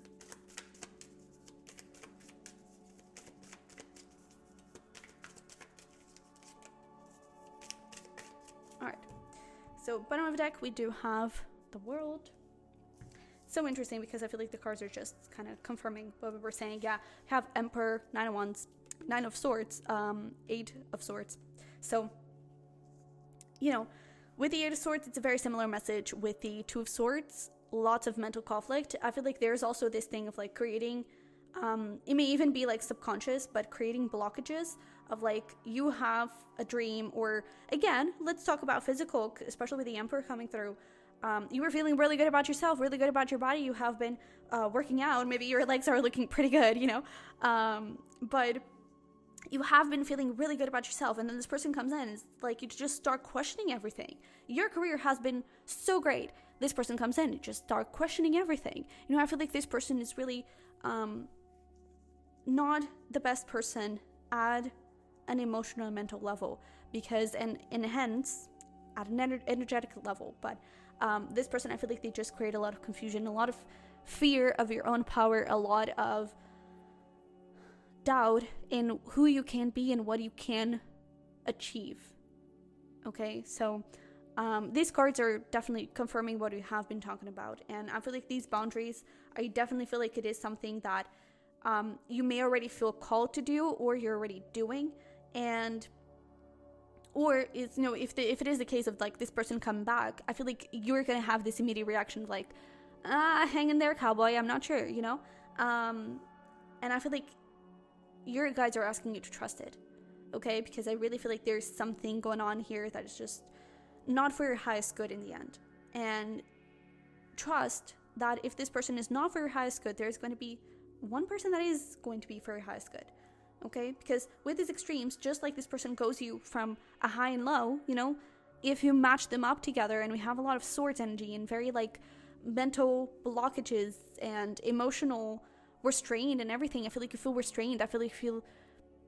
All right. So bottom of the deck, we do have the World. So interesting because I feel like the cards are just kind of confirming what we were saying. Yeah, have Emperor, 9 of Wands, 9 of Swords, 8 of Swords. So, you know, with the 8 of Swords, it's a very similar message. With the 2 of Swords, lots of mental conflict. I feel like there's also this thing of like creating, it may even be like subconscious, but creating blockages of like you have a dream, or again, let's talk about physical, especially with the Emperor coming through. You were feeling really good about yourself, really good about your body. You have been working out. Maybe your legs are looking pretty good, you know, but you have been feeling really good about yourself, and then this person comes in and it's like you just start questioning everything. Your career has been so great. This person comes in and just start questioning everything. You know, I feel like this person is really not the best person at an emotional and mental level, because and hence at an energetic level, but This person, I feel like they just create a lot of confusion, a lot of fear of your own power, a lot of doubt in who you can be and what you can achieve. Okay, so these cards are definitely confirming what we have been talking about, and I feel like these boundaries, I definitely feel like it is something that you may already feel called to do, or you're already doing, and or it's, you know, if it is the case of like this person coming back, I feel like you're gonna have this immediate reaction of like, hang in there, cowboy, I'm not sure, you know, and I feel like your guides are asking you to trust it, okay, because I really feel like there's something going on here that is just not for your highest good in the end, and trust that if this person is not for your highest good, there's going to be one person that is going to be for your highest good, okay, because with these extremes, just like this person goes you from a high and low, you know, if you match them up together, and we have a lot of swords energy and very like mental blockages and emotional restrained and everything, I feel like you feel restrained, I feel like you feel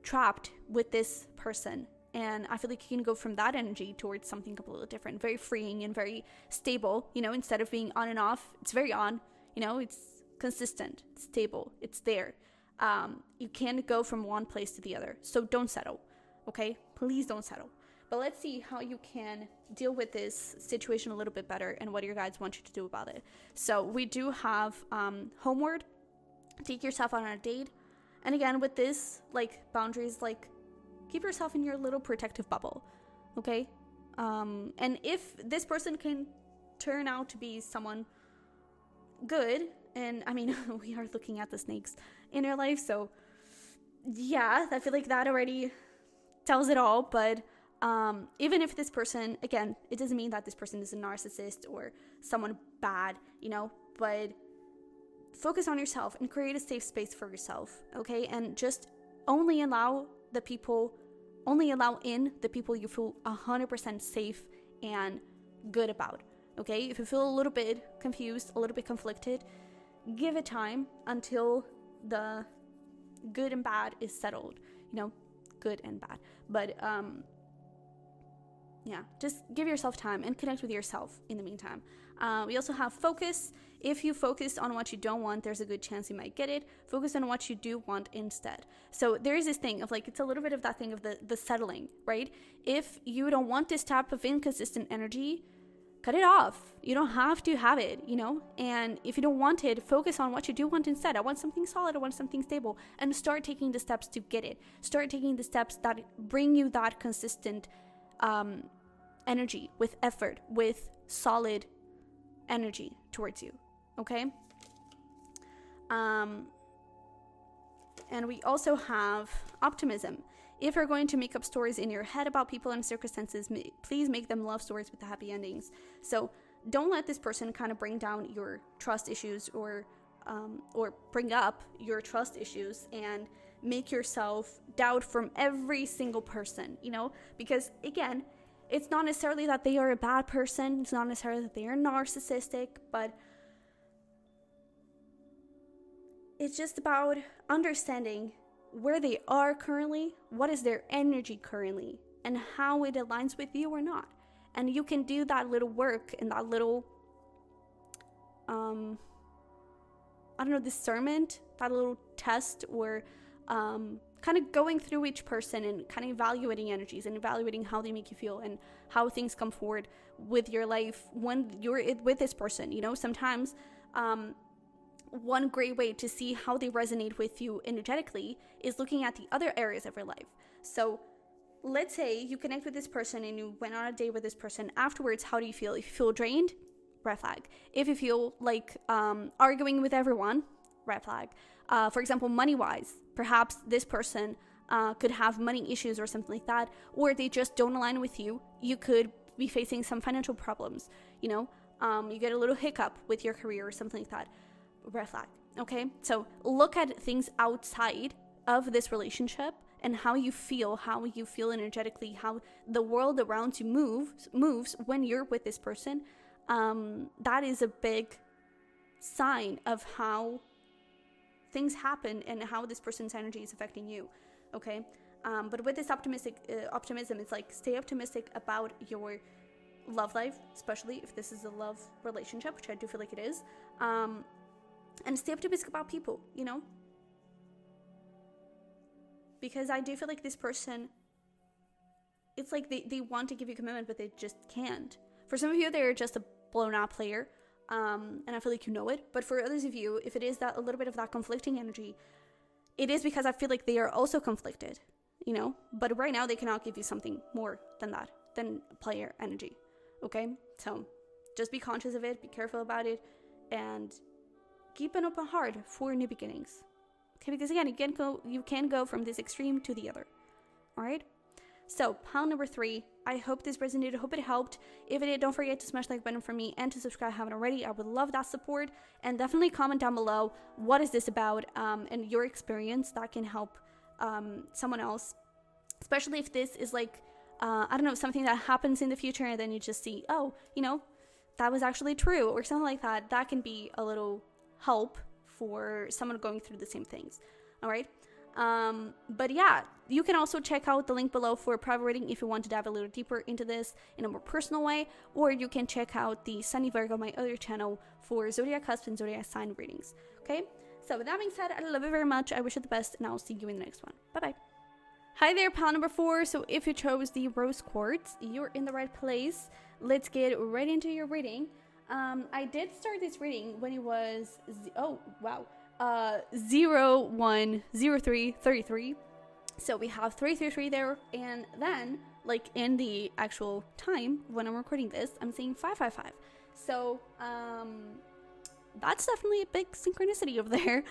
trapped with this person, and I feel like you can go from that energy towards something completely different, very freeing and very stable, you know, instead of being on and off, it's very on, you know, it's consistent, it's stable, it's there. You can't go from one place to the other, so don't settle, okay, please don't settle. But let's see how you can deal with this situation a little bit better and what your guides want you to do about it. So we do have homeward, take yourself out on a date, and again with this like boundaries, like keep yourself in your little protective bubble, okay, and if this person can turn out to be someone good, and I mean we are looking at the snakes in your life, so yeah, I feel like that already tells it all. But even if this person, again, it doesn't mean that this person is a narcissist or someone bad, you know, but focus on yourself and create a safe space for yourself, okay? And just only allow in the people you feel 100% safe and good about, okay? If you feel a little bit confused, a little bit conflicted, give it time until the good and bad is settled, you know, good and bad. But yeah, just give yourself time and connect with yourself in the meantime. We also have focus. If you focus on what you don't want, there's a good chance you might get it. Focus on what you do want instead. So there is this thing of like, it's a little bit of that thing of the settling, right? If you don't want this type of inconsistent energy, cut it off. You don't have to have it, you know? And if you don't want it, focus on what you do want instead. I want something solid, I want something stable, and start taking the steps to get it. Start taking the steps that bring you that consistent energy, with effort, with solid energy towards you, okay? And we also have optimism. If you're going to make up stories in your head about people and circumstances, please make them love stories with the happy endings. So don't let this person kind of bring down your trust issues, or bring up your trust issues and make yourself doubt from every single person, you know? Because again, it's not necessarily that they are a bad person, it's not necessarily that they are narcissistic, but it's just about understanding where they are currently, what is their energy currently, and how it aligns with you or not. And you can do that little work and that little, discernment, that little test, or kind of going through each person and kind of evaluating energies and evaluating how they make you feel and how things come forward with your life when you're with this person. You know, sometimes one great way to see how they resonate with you energetically is looking at the other areas of your life. So let's say you connect with this person and you went on a date with this person. Afterwards, how do you feel? If you feel drained, red flag. If you feel like arguing with everyone, red flag. For example, money-wise, perhaps this person could have money issues or something like that, or they just don't align with you. You could be facing some financial problems, you know, you get a little hiccup with your career or something like that, red flag, okay? So look at things outside of this relationship and how you feel energetically, how the world around you moves when you're with this person. That is a big sign of how things happen and how this person's energy is affecting you, okay? But with this optimism, it's like, stay optimistic about your love life, especially if this is a love relationship, which I do feel like it is. And stay optimistic about people, you know? Because I do feel like this person, it's like they want to give you commitment, but they just can't. For some of you, they're just a blown out player. And I feel like you know it. But for others of you, if it is that a little bit of that conflicting energy, it is because I feel like they are also conflicted, you know? But right now, they cannot give you something more than that, than player energy, okay? So just be conscious of it, be careful about it, and keep an open heart for new beginnings. Okay, because again, you can go from this extreme to the other. All right? So, pile number 3. I hope this resonated. I hope it helped. If it did, don't forget to smash the like button for me and to subscribe if you haven't already. I would love that support. And definitely comment down below, what is this about, and your experience that can help someone else. Especially if this is like, I don't know, something that happens in the future and then you just see, oh, you know, that was actually true or something like that. That can be a little help for someone going through the same things. All right. But yeah, you can also check out the link below for a private reading if you want to dive a little deeper into this in a more personal way, or you can check out the Sunny Virgo, my other channel, for zodiac cusp and zodiac sign readings. Okay. So with that being said, I love you very much. I wish you the best, and I'll see you in the next one. Bye bye. Hi there, pile number 4. So if you chose the rose quartz, you're in the right place. Let's get right into your reading. I did start this reading when it was 010333. So we have 333 there, and then like in the actual time when I'm recording this, I'm seeing 555. So that's definitely a big synchronicity over there.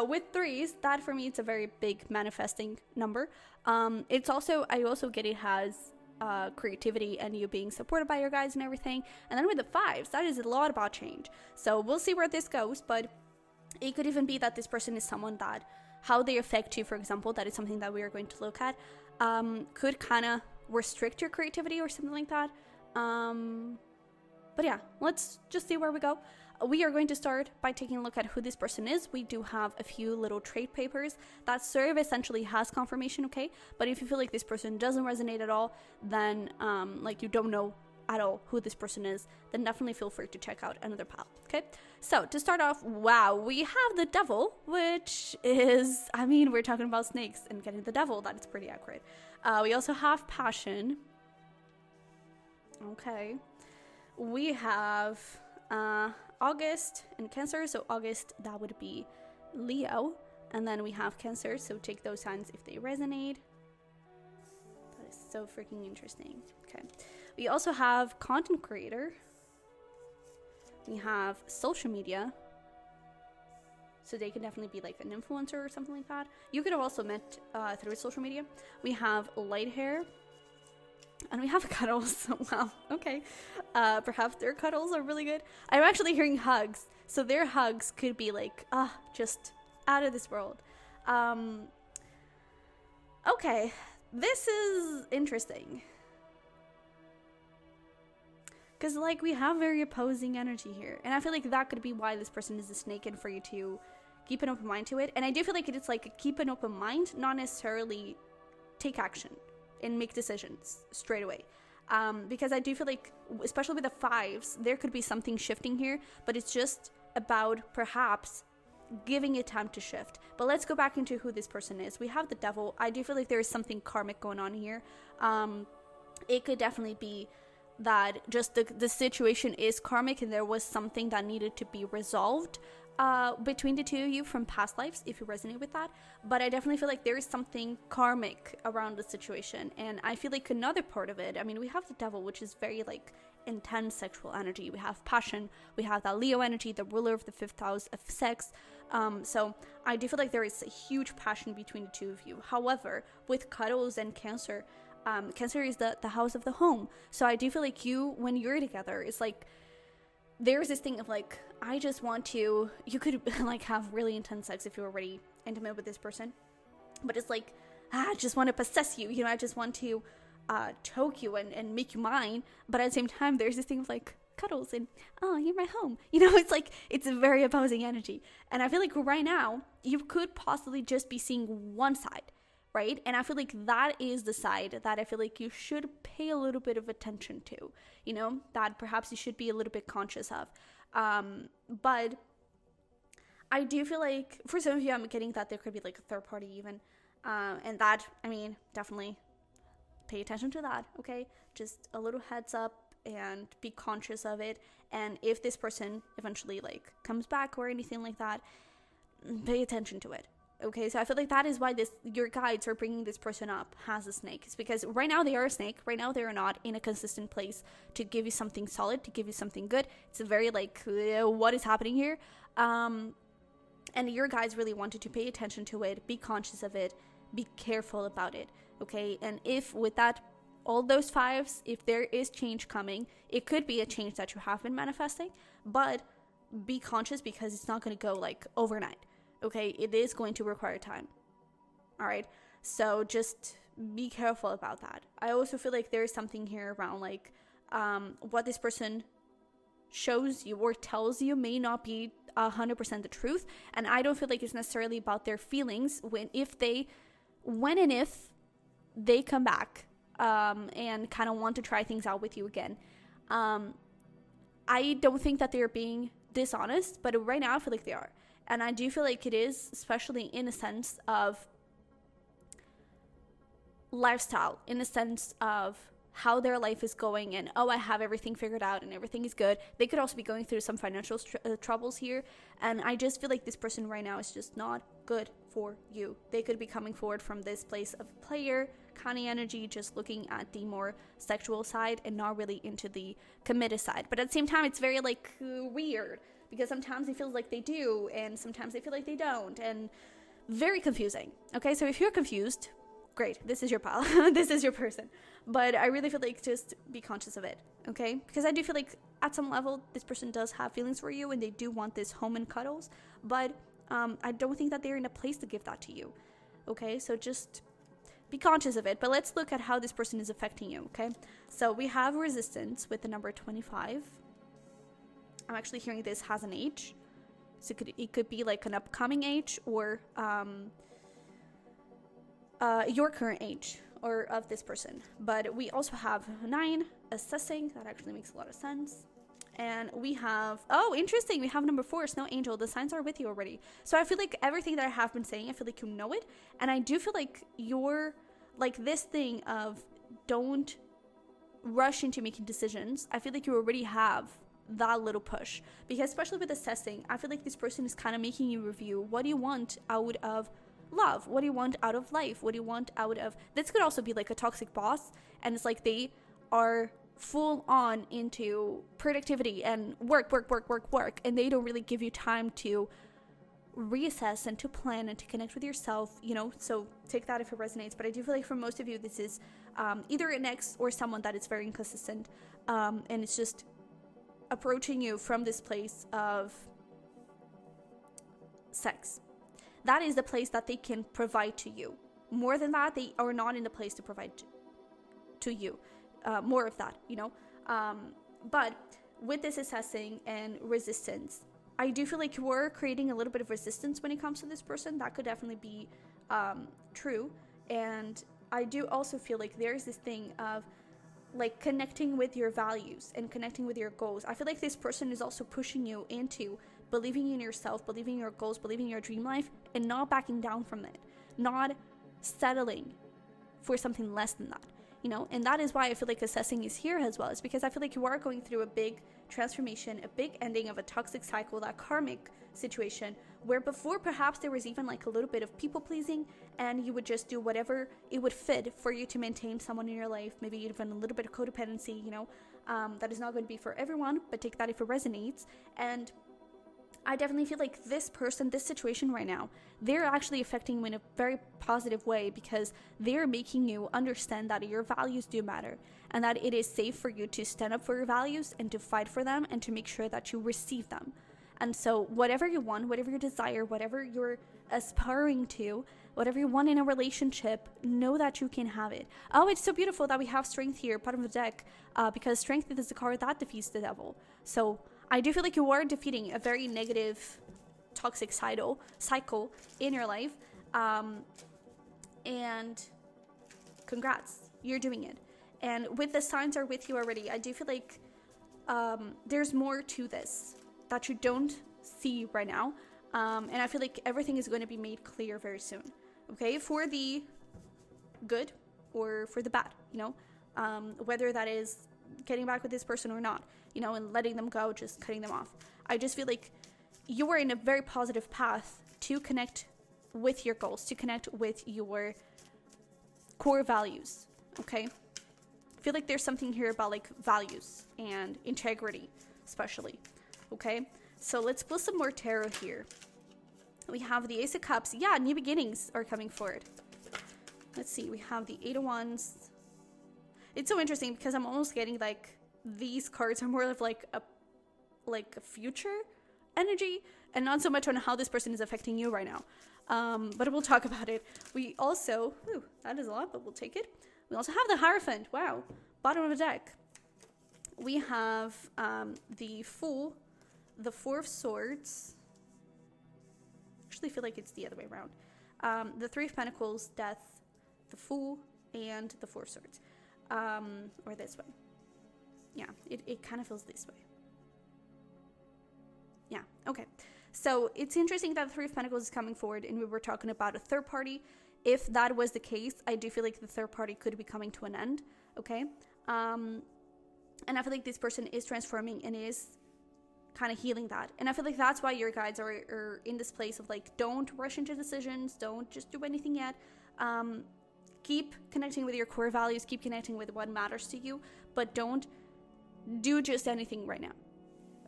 With threes, that for me it's a very big manifesting number. I also get it has creativity and you being supported by your guides and everything. And then with the 5s, that is a lot about change. So we'll see where this goes, but it could even be that this person is someone that how they affect you, for example, that is something that we are going to look at, could kind of restrict your creativity or something like that. But yeah, let's just see where we go. We are going to start by taking a look at who this person is. We do have a few little trade papers that serve essentially as confirmation, okay? But if you feel like this person doesn't resonate at all, then like you don't know at all who this person is, then definitely feel free to check out another pile, okay? So to start off, wow, we have the devil, which is, I mean, we're talking about snakes and getting the devil. That is pretty accurate. We also have passion. Okay. We have August and Cancer. So August, that would be Leo. And then we have Cancer. So take those signs if they resonate. That is so freaking interesting. Okay. We also have content creator. We have social media. So they can definitely be like an influencer or something like that. You could have also met through social media. We have light hair. And we have cuddles. Wow. Okay. Perhaps their cuddles are really good. I'm actually hearing hugs. So their hugs could be like, just out of this world. Okay. This is interesting. Because, like, we have very opposing energy here. And I feel like that could be why this person is a snake, and for you to keep an open mind to it. And I do feel like it's like keep an open mind, not necessarily take action and make decisions straight away. Because I do feel like, especially with the 5s, there could be something shifting here. But it's just about perhaps giving it time to shift. But let's go back into who this person is. We have the devil. I do feel like there is something karmic going on here. It could definitely be that just the situation is karmic and there was something that needed to be resolved between the two of you from past lives, if you resonate with that. But I definitely feel like there is something karmic around the situation. And I feel like another part of it, I mean, we have the devil, which is very like intense sexual energy. We have passion. We have that Leo energy, the ruler of the 5th house of sex. So I do feel like there is a huge passion between the two of you. However, with cuddles and Cancer, Cancer is the house of the home. So I do feel like when you're together, it's like there's this thing of like, I just want to, you could like have really intense sex if you're already intimate with this person, but it's like, I just want to possess you, I just want to choke you and make you mine. But at the same time, there's this thing of like cuddles and, oh, you're my home, it's like, it's a very opposing energy. And I feel like right now you could possibly just be seeing one side, right? And I feel like that is the side that I feel like you should pay a little bit of attention to, you know, that perhaps you should be a little bit conscious of. But I do feel like for some of you, I'm getting that there could be like a third party even. And that, I mean, definitely pay attention to that, okay? Just a little heads up and be conscious of it. And if this person eventually like comes back or anything like that, pay attention to it. Okay, so I feel like that is why your guides are bringing this person up as a snake. It's because right now they are a snake. Right now they are not in a consistent place to give you something solid, to give you something good. It's a very like, what is happening here? And your guides really wanted to pay attention to it, be conscious of it, be careful about it. Okay, and if with that, all those fives, if there is change coming, it could be a change that you have been manifesting, but be conscious because it's not going to go like overnight. Okay, it is going to require time. All right, so just be careful about that. I also feel like there's something here around like what this person shows you or tells you may not be 100% the truth, and I don't feel like it's necessarily about their feelings when and if they come back and kind of want to try things out with you again. I don't think that they're being dishonest, but right now I feel like they are. And I do feel like it is, especially in a sense of lifestyle, in a sense of how their life is going and, I have everything figured out and everything is good. They could also be going through some financial troubles here. And I just feel like this person right now is just not good for you. They could be coming forward from this place of player kind of energy, just looking at the more sexual side and not really into the committed side. But at the same time, it's very like weird. Because sometimes it feels like they do, and sometimes they feel like they don't, and very confusing. Okay, so if you're confused, great, this is your pal, this is your person. But I really feel like just be conscious of it, okay? Because I do feel like at some level, this person does have feelings for you, and they do want this home and cuddles, but I don't think that they're in a place to give that to you, okay? So just be conscious of it. But let's look at how this person is affecting you, okay? So we have resistance with the number 25. I'm actually hearing this has an age. So it could be like an upcoming age or your current age or of this person. But we also have 9, assessing. That actually makes a lot of sense. And we have, interesting. We have number 4, Snow Angel. The signs are with you already. So I feel like everything that I have been saying, I feel like you know it. And I do feel like you're like this thing of don't rush into making decisions. I feel like you already have that little push, because especially with assessing, I feel like this person is kind of making you review what do you want out of love, what do you want out of life, what do you want out of this. Could also be like a toxic boss, and it's like they are full on into productivity and work, and they don't really give you time to reassess and to plan and to connect with yourself, you know. So take that if it resonates. But I do feel like for most of you, this is either an ex or someone that is very inconsistent, and it's just approaching you from this place of sex. That is the place that they can provide to you. More than that, they are not in the place to provide to you. More of that, you know. But with this assessing and resistance, I do feel like you are creating a little bit of resistance when it comes to this person. That could definitely be true. And I do also feel like there's this thing of like connecting with your values and connecting with your goals. I feel like this person is also pushing you into believing in yourself, believing in your goals, believing in your dream life, and not backing down from it, not settling for something less than that, you know. And that is why I feel like assessing is here as well. It's because I feel like you are going through a big transformation, a big ending of a toxic cycle, that karmic situation, where before perhaps there was even like a little bit of people pleasing, and you would just do whatever it would fit for you to maintain someone in your life, maybe even a little bit of codependency, you know. That is not going to be for everyone, but take that if it resonates. And I definitely feel like this person, this situation right now, they're actually affecting you in a very positive way, because they're making you understand that your values do matter, and that it is safe for you to stand up for your values and to fight for them and to make sure that you receive them. And so whatever you want, whatever you desire, whatever you're aspiring to, whatever you want in a relationship, know that you can have it. Oh, it's so beautiful that we have strength here, bottom of the deck, because strength is the card that defeats the devil. So I do feel like you are defeating a very negative, toxic cycle in your life. And congrats, you're doing it. And with the signs are with you already, I do feel like there's more to this that you don't see right now. And I feel like everything is going to be made clear very soon. Okay, for the good or for the bad, you know, whether that is getting back with this person or not, you know, and letting them go, just cutting them off. I just feel like you are in a very positive path to connect with your goals, to connect with your core values. Okay, I feel like there's something here about like values and integrity, especially. Okay, so let's pull some more tarot here. We have the Ace of Cups. Yeah, new beginnings are coming forward. Let's see, we have the Eight of Wands. It's so interesting because I'm almost getting like these cards are more of like a future energy and not so much on how this person is affecting you right now. But we'll talk about it. We also, that is a lot, but we'll take it. We also have the Hierophant. Wow, bottom of the deck. We have the Fool, the Four of Swords. Actually, feel like it's the other way around. The Three of Pentacles, Death, the Fool, and the Four of Swords. Or this way. Yeah, it kind of feels this way. Yeah, okay. So it's interesting that the Three of Pentacles is coming forward, and we were talking about a third party. If that was the case, I do feel like the third party could be coming to an end, okay? And I feel like this person is transforming and is kind of healing that. And I feel like that's why your guides are in this place of like, don't rush into decisions, don't just do anything yet. Keep connecting with your core values, keep connecting with what matters to you, but don't do just anything right now.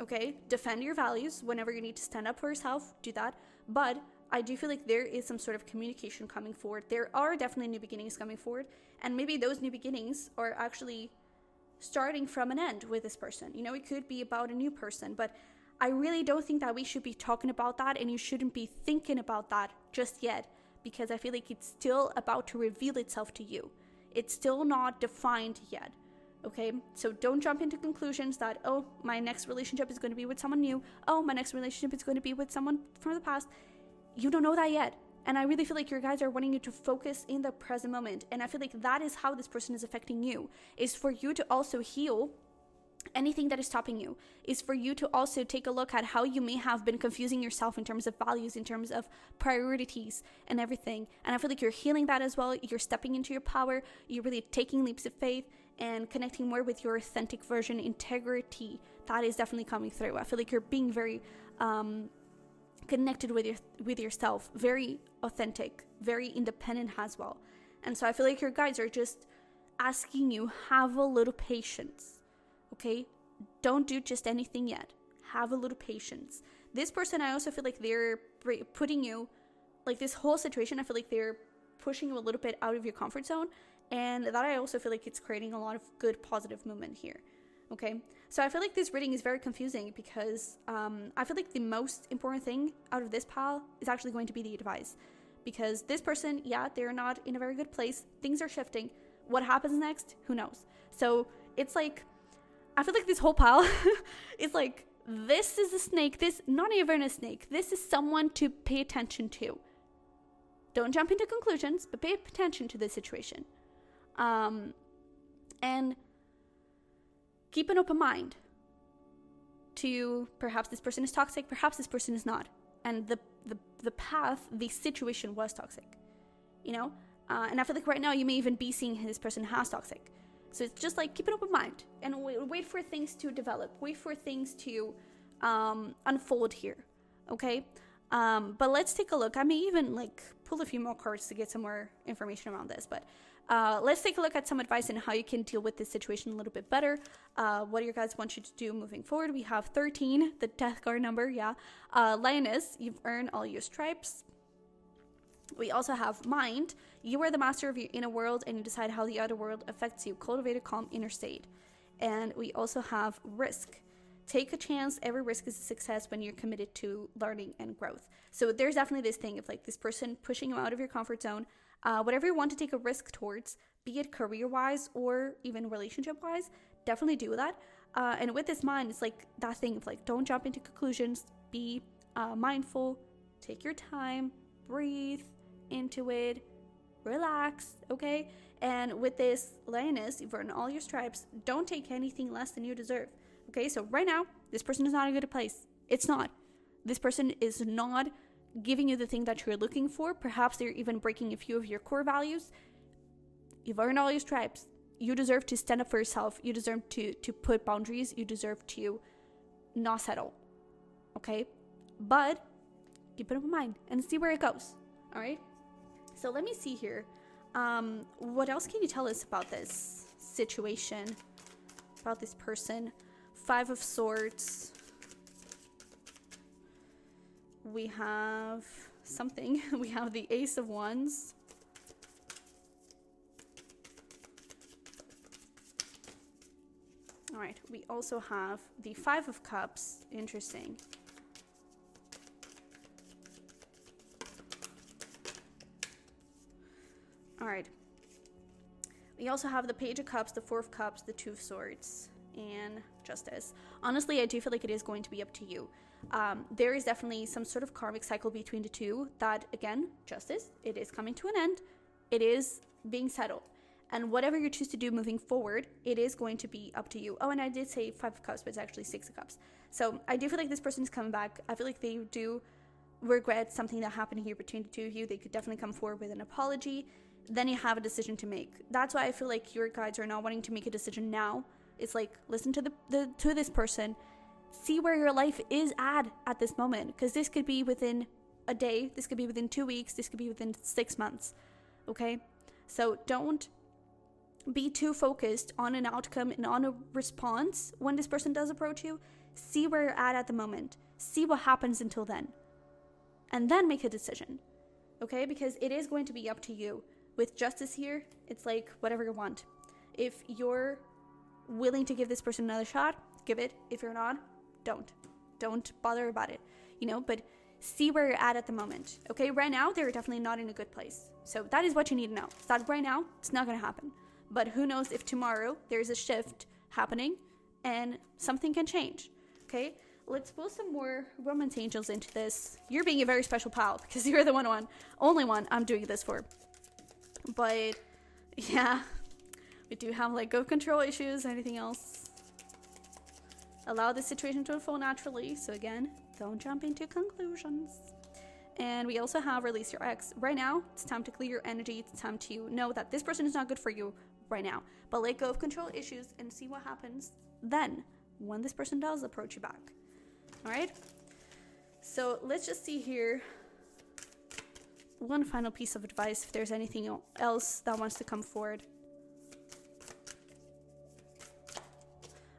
Okay, defend your values whenever you need to stand up for yourself, do that. But I do feel like there is some sort of communication coming forward. There are definitely new beginnings coming forward, and maybe those new beginnings are actually starting from an end with this person. You know, it could be about a new person, but I really don't think that we should be talking about that, and you shouldn't be thinking about that just yet, because I feel like it's still about to reveal itself to you. It's still not defined yet. Okay, so don't jump into conclusions that, oh, my next relationship is going to be with someone new. Oh, my next relationship is going to be with someone from the past. You don't know that yet. And I really feel like your guides are wanting you to focus in the present moment. And I feel like that is how this person is affecting you, is for you to also heal anything that is stopping you, is for you to also take a look at how you may have been confusing yourself in terms of values, in terms of priorities and everything. And I feel like you're healing that as well. You're stepping into your power. You're really taking leaps of faith and connecting more with your authentic version. Integrity, that is definitely coming through. I feel like you're being very connected with yourself, very authentic, very independent as well. And so I feel like your guides are just asking you, have a little patience. Okay, don't do just anything yet. Have a little patience. This person, I also feel like they're putting you, like this whole situation, I feel like they're pushing you a little bit out of your comfort zone. And that I also feel like it's creating a lot of good positive movement here. Okay, so I feel like this reading is very confusing because I feel like the most important thing out of this pile is actually going to be the advice. Because this person, yeah, they're not in a very good place. Things are shifting. What happens next? Who knows? So it's like, I feel like this whole pile is like, this is a snake. This, not even a snake. This is someone to pay attention to. Don't jump into conclusions, but pay attention to the situation. And keep an open mind to perhaps this person is toxic, perhaps this person is not. And the path, the situation was toxic, you know? And I feel like right now you may even be seeing this person as toxic. So it's just like, keep an open mind and wait for things to develop, wait for things to unfold here, okay? But let's take a look. I may even like pull a few more cards to get some more information around this, but let's take a look at some advice on how you can deal with this situation a little bit better. What do your guys want you to do moving forward? We have 13, the death card number, yeah. Lioness, you've earned all your stripes. We also have Mind. You are the master of your inner world and you decide how the outer world affects you. Cultivate a calm inner state. And we also have Risk. Take a chance. Every risk is a success when you're committed to learning and growth. So there's definitely this thing of like this person pushing you out of your comfort zone. Whatever you want to take a risk towards, be it career-wise or even relationship-wise, definitely do that. And with this Mind, it's like that thing of like, don't jump into conclusions. Be mindful. Take your time. Breathe into it. relax, okay? And with this lioness, you've earned all your stripes. Don't take anything less than you deserve, okay? So right now, this person is not in a good place. It's not. This person is not giving you the thing that you're looking for. Perhaps they're even breaking a few of your core values. You've earned all your stripes. You deserve to stand up for yourself. You deserve to put boundaries. You deserve to not settle, okay? But keep it in mind and see where it goes, all right? So let me see here. What else can you tell us about this situation, about this person? 5 of Swords. We have something. We have the Ace of Wands. All right, we also have the 5 of Cups. Interesting. All right. We also have the Page of Cups, the 4 of Cups, the 2 of Swords, and Justice. Honestly, I do feel like it is going to be up to you. There is definitely some sort of karmic cycle between the two that, again, Justice, it is coming to an end. It is being settled. And whatever you choose to do moving forward, it is going to be up to you. Oh, and I did say 5 of Cups, but it's actually 6 of Cups. So I do feel like this person is coming back. I feel like they do regret something that happened here between the two of you. They could definitely come forward with an apology. Then you have a decision to make. That's why I feel like your guides are not wanting to make a decision now. It's like, listen to to this person. See where your life is at this moment. Because this could be within a day. This could be within 2 weeks. This could be within 6 months. Okay? So don't be too focused on an outcome and on a response when this person does approach you. See where you're at the moment. See what happens until then. And then make a decision. Okay? Because it is going to be up to you. With Justice here, it's like whatever you want. If you're willing to give this person another shot, give it. If you're not, don't bother about it, you know, but see where you're at the moment. Okay, right now they're definitely not in a good place. So that is what you need to know. That right now it's not going to happen, but who knows if tomorrow there's a shift happening and something can change. Okay, let's pull some more romance angels into this. You're being a very special pal because you're the only one I'm doing this for. But yeah, we do have like go control issues. Anything else? Allow the situation to unfold naturally. So again, don't jump into conclusions. And we also have release your ex. Right now, it's time to clear your energy. It's time to know that this person is not good for you right now. But let go of control issues and see what happens then when this person does approach you back. All right? So let's just see here. One final piece of advice, if there's anything else that wants to come forward.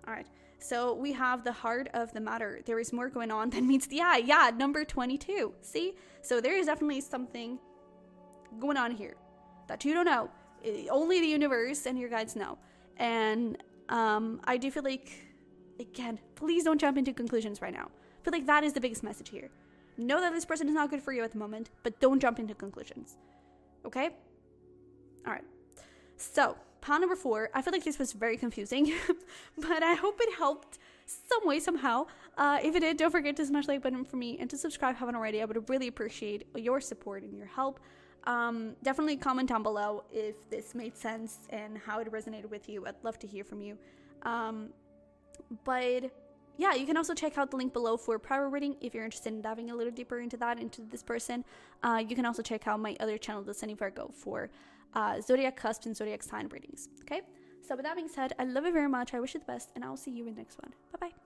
All right. So we have the heart of the matter. There is more going on than meets the eye. Yeah, number 22. See? So there is definitely something going on here that you don't know. Only the universe and your guides know. And I do feel like, again, please don't jump into conclusions right now. I feel like that is the biggest message here. Know that this person is not good for you at the moment, but don't jump into conclusions. Okay? All right. So, pile number 4. I feel like this was very confusing, but I hope it helped some way, somehow. If it did, don't forget to smash the like button for me and to subscribe if you haven't already. I would really appreciate your support and your help. Definitely comment down below if this made sense and how it resonated with you. I'd love to hear from you. But yeah, you can also check out the link below for private reading if you're interested in diving a little deeper into that, into this person. You can also check out my other channel, the Sunny Virgo, for zodiac cusp and zodiac sign readings. Okay, so with that being said, I love you very much. I wish you the best, and I'll see you in the next one. Bye bye.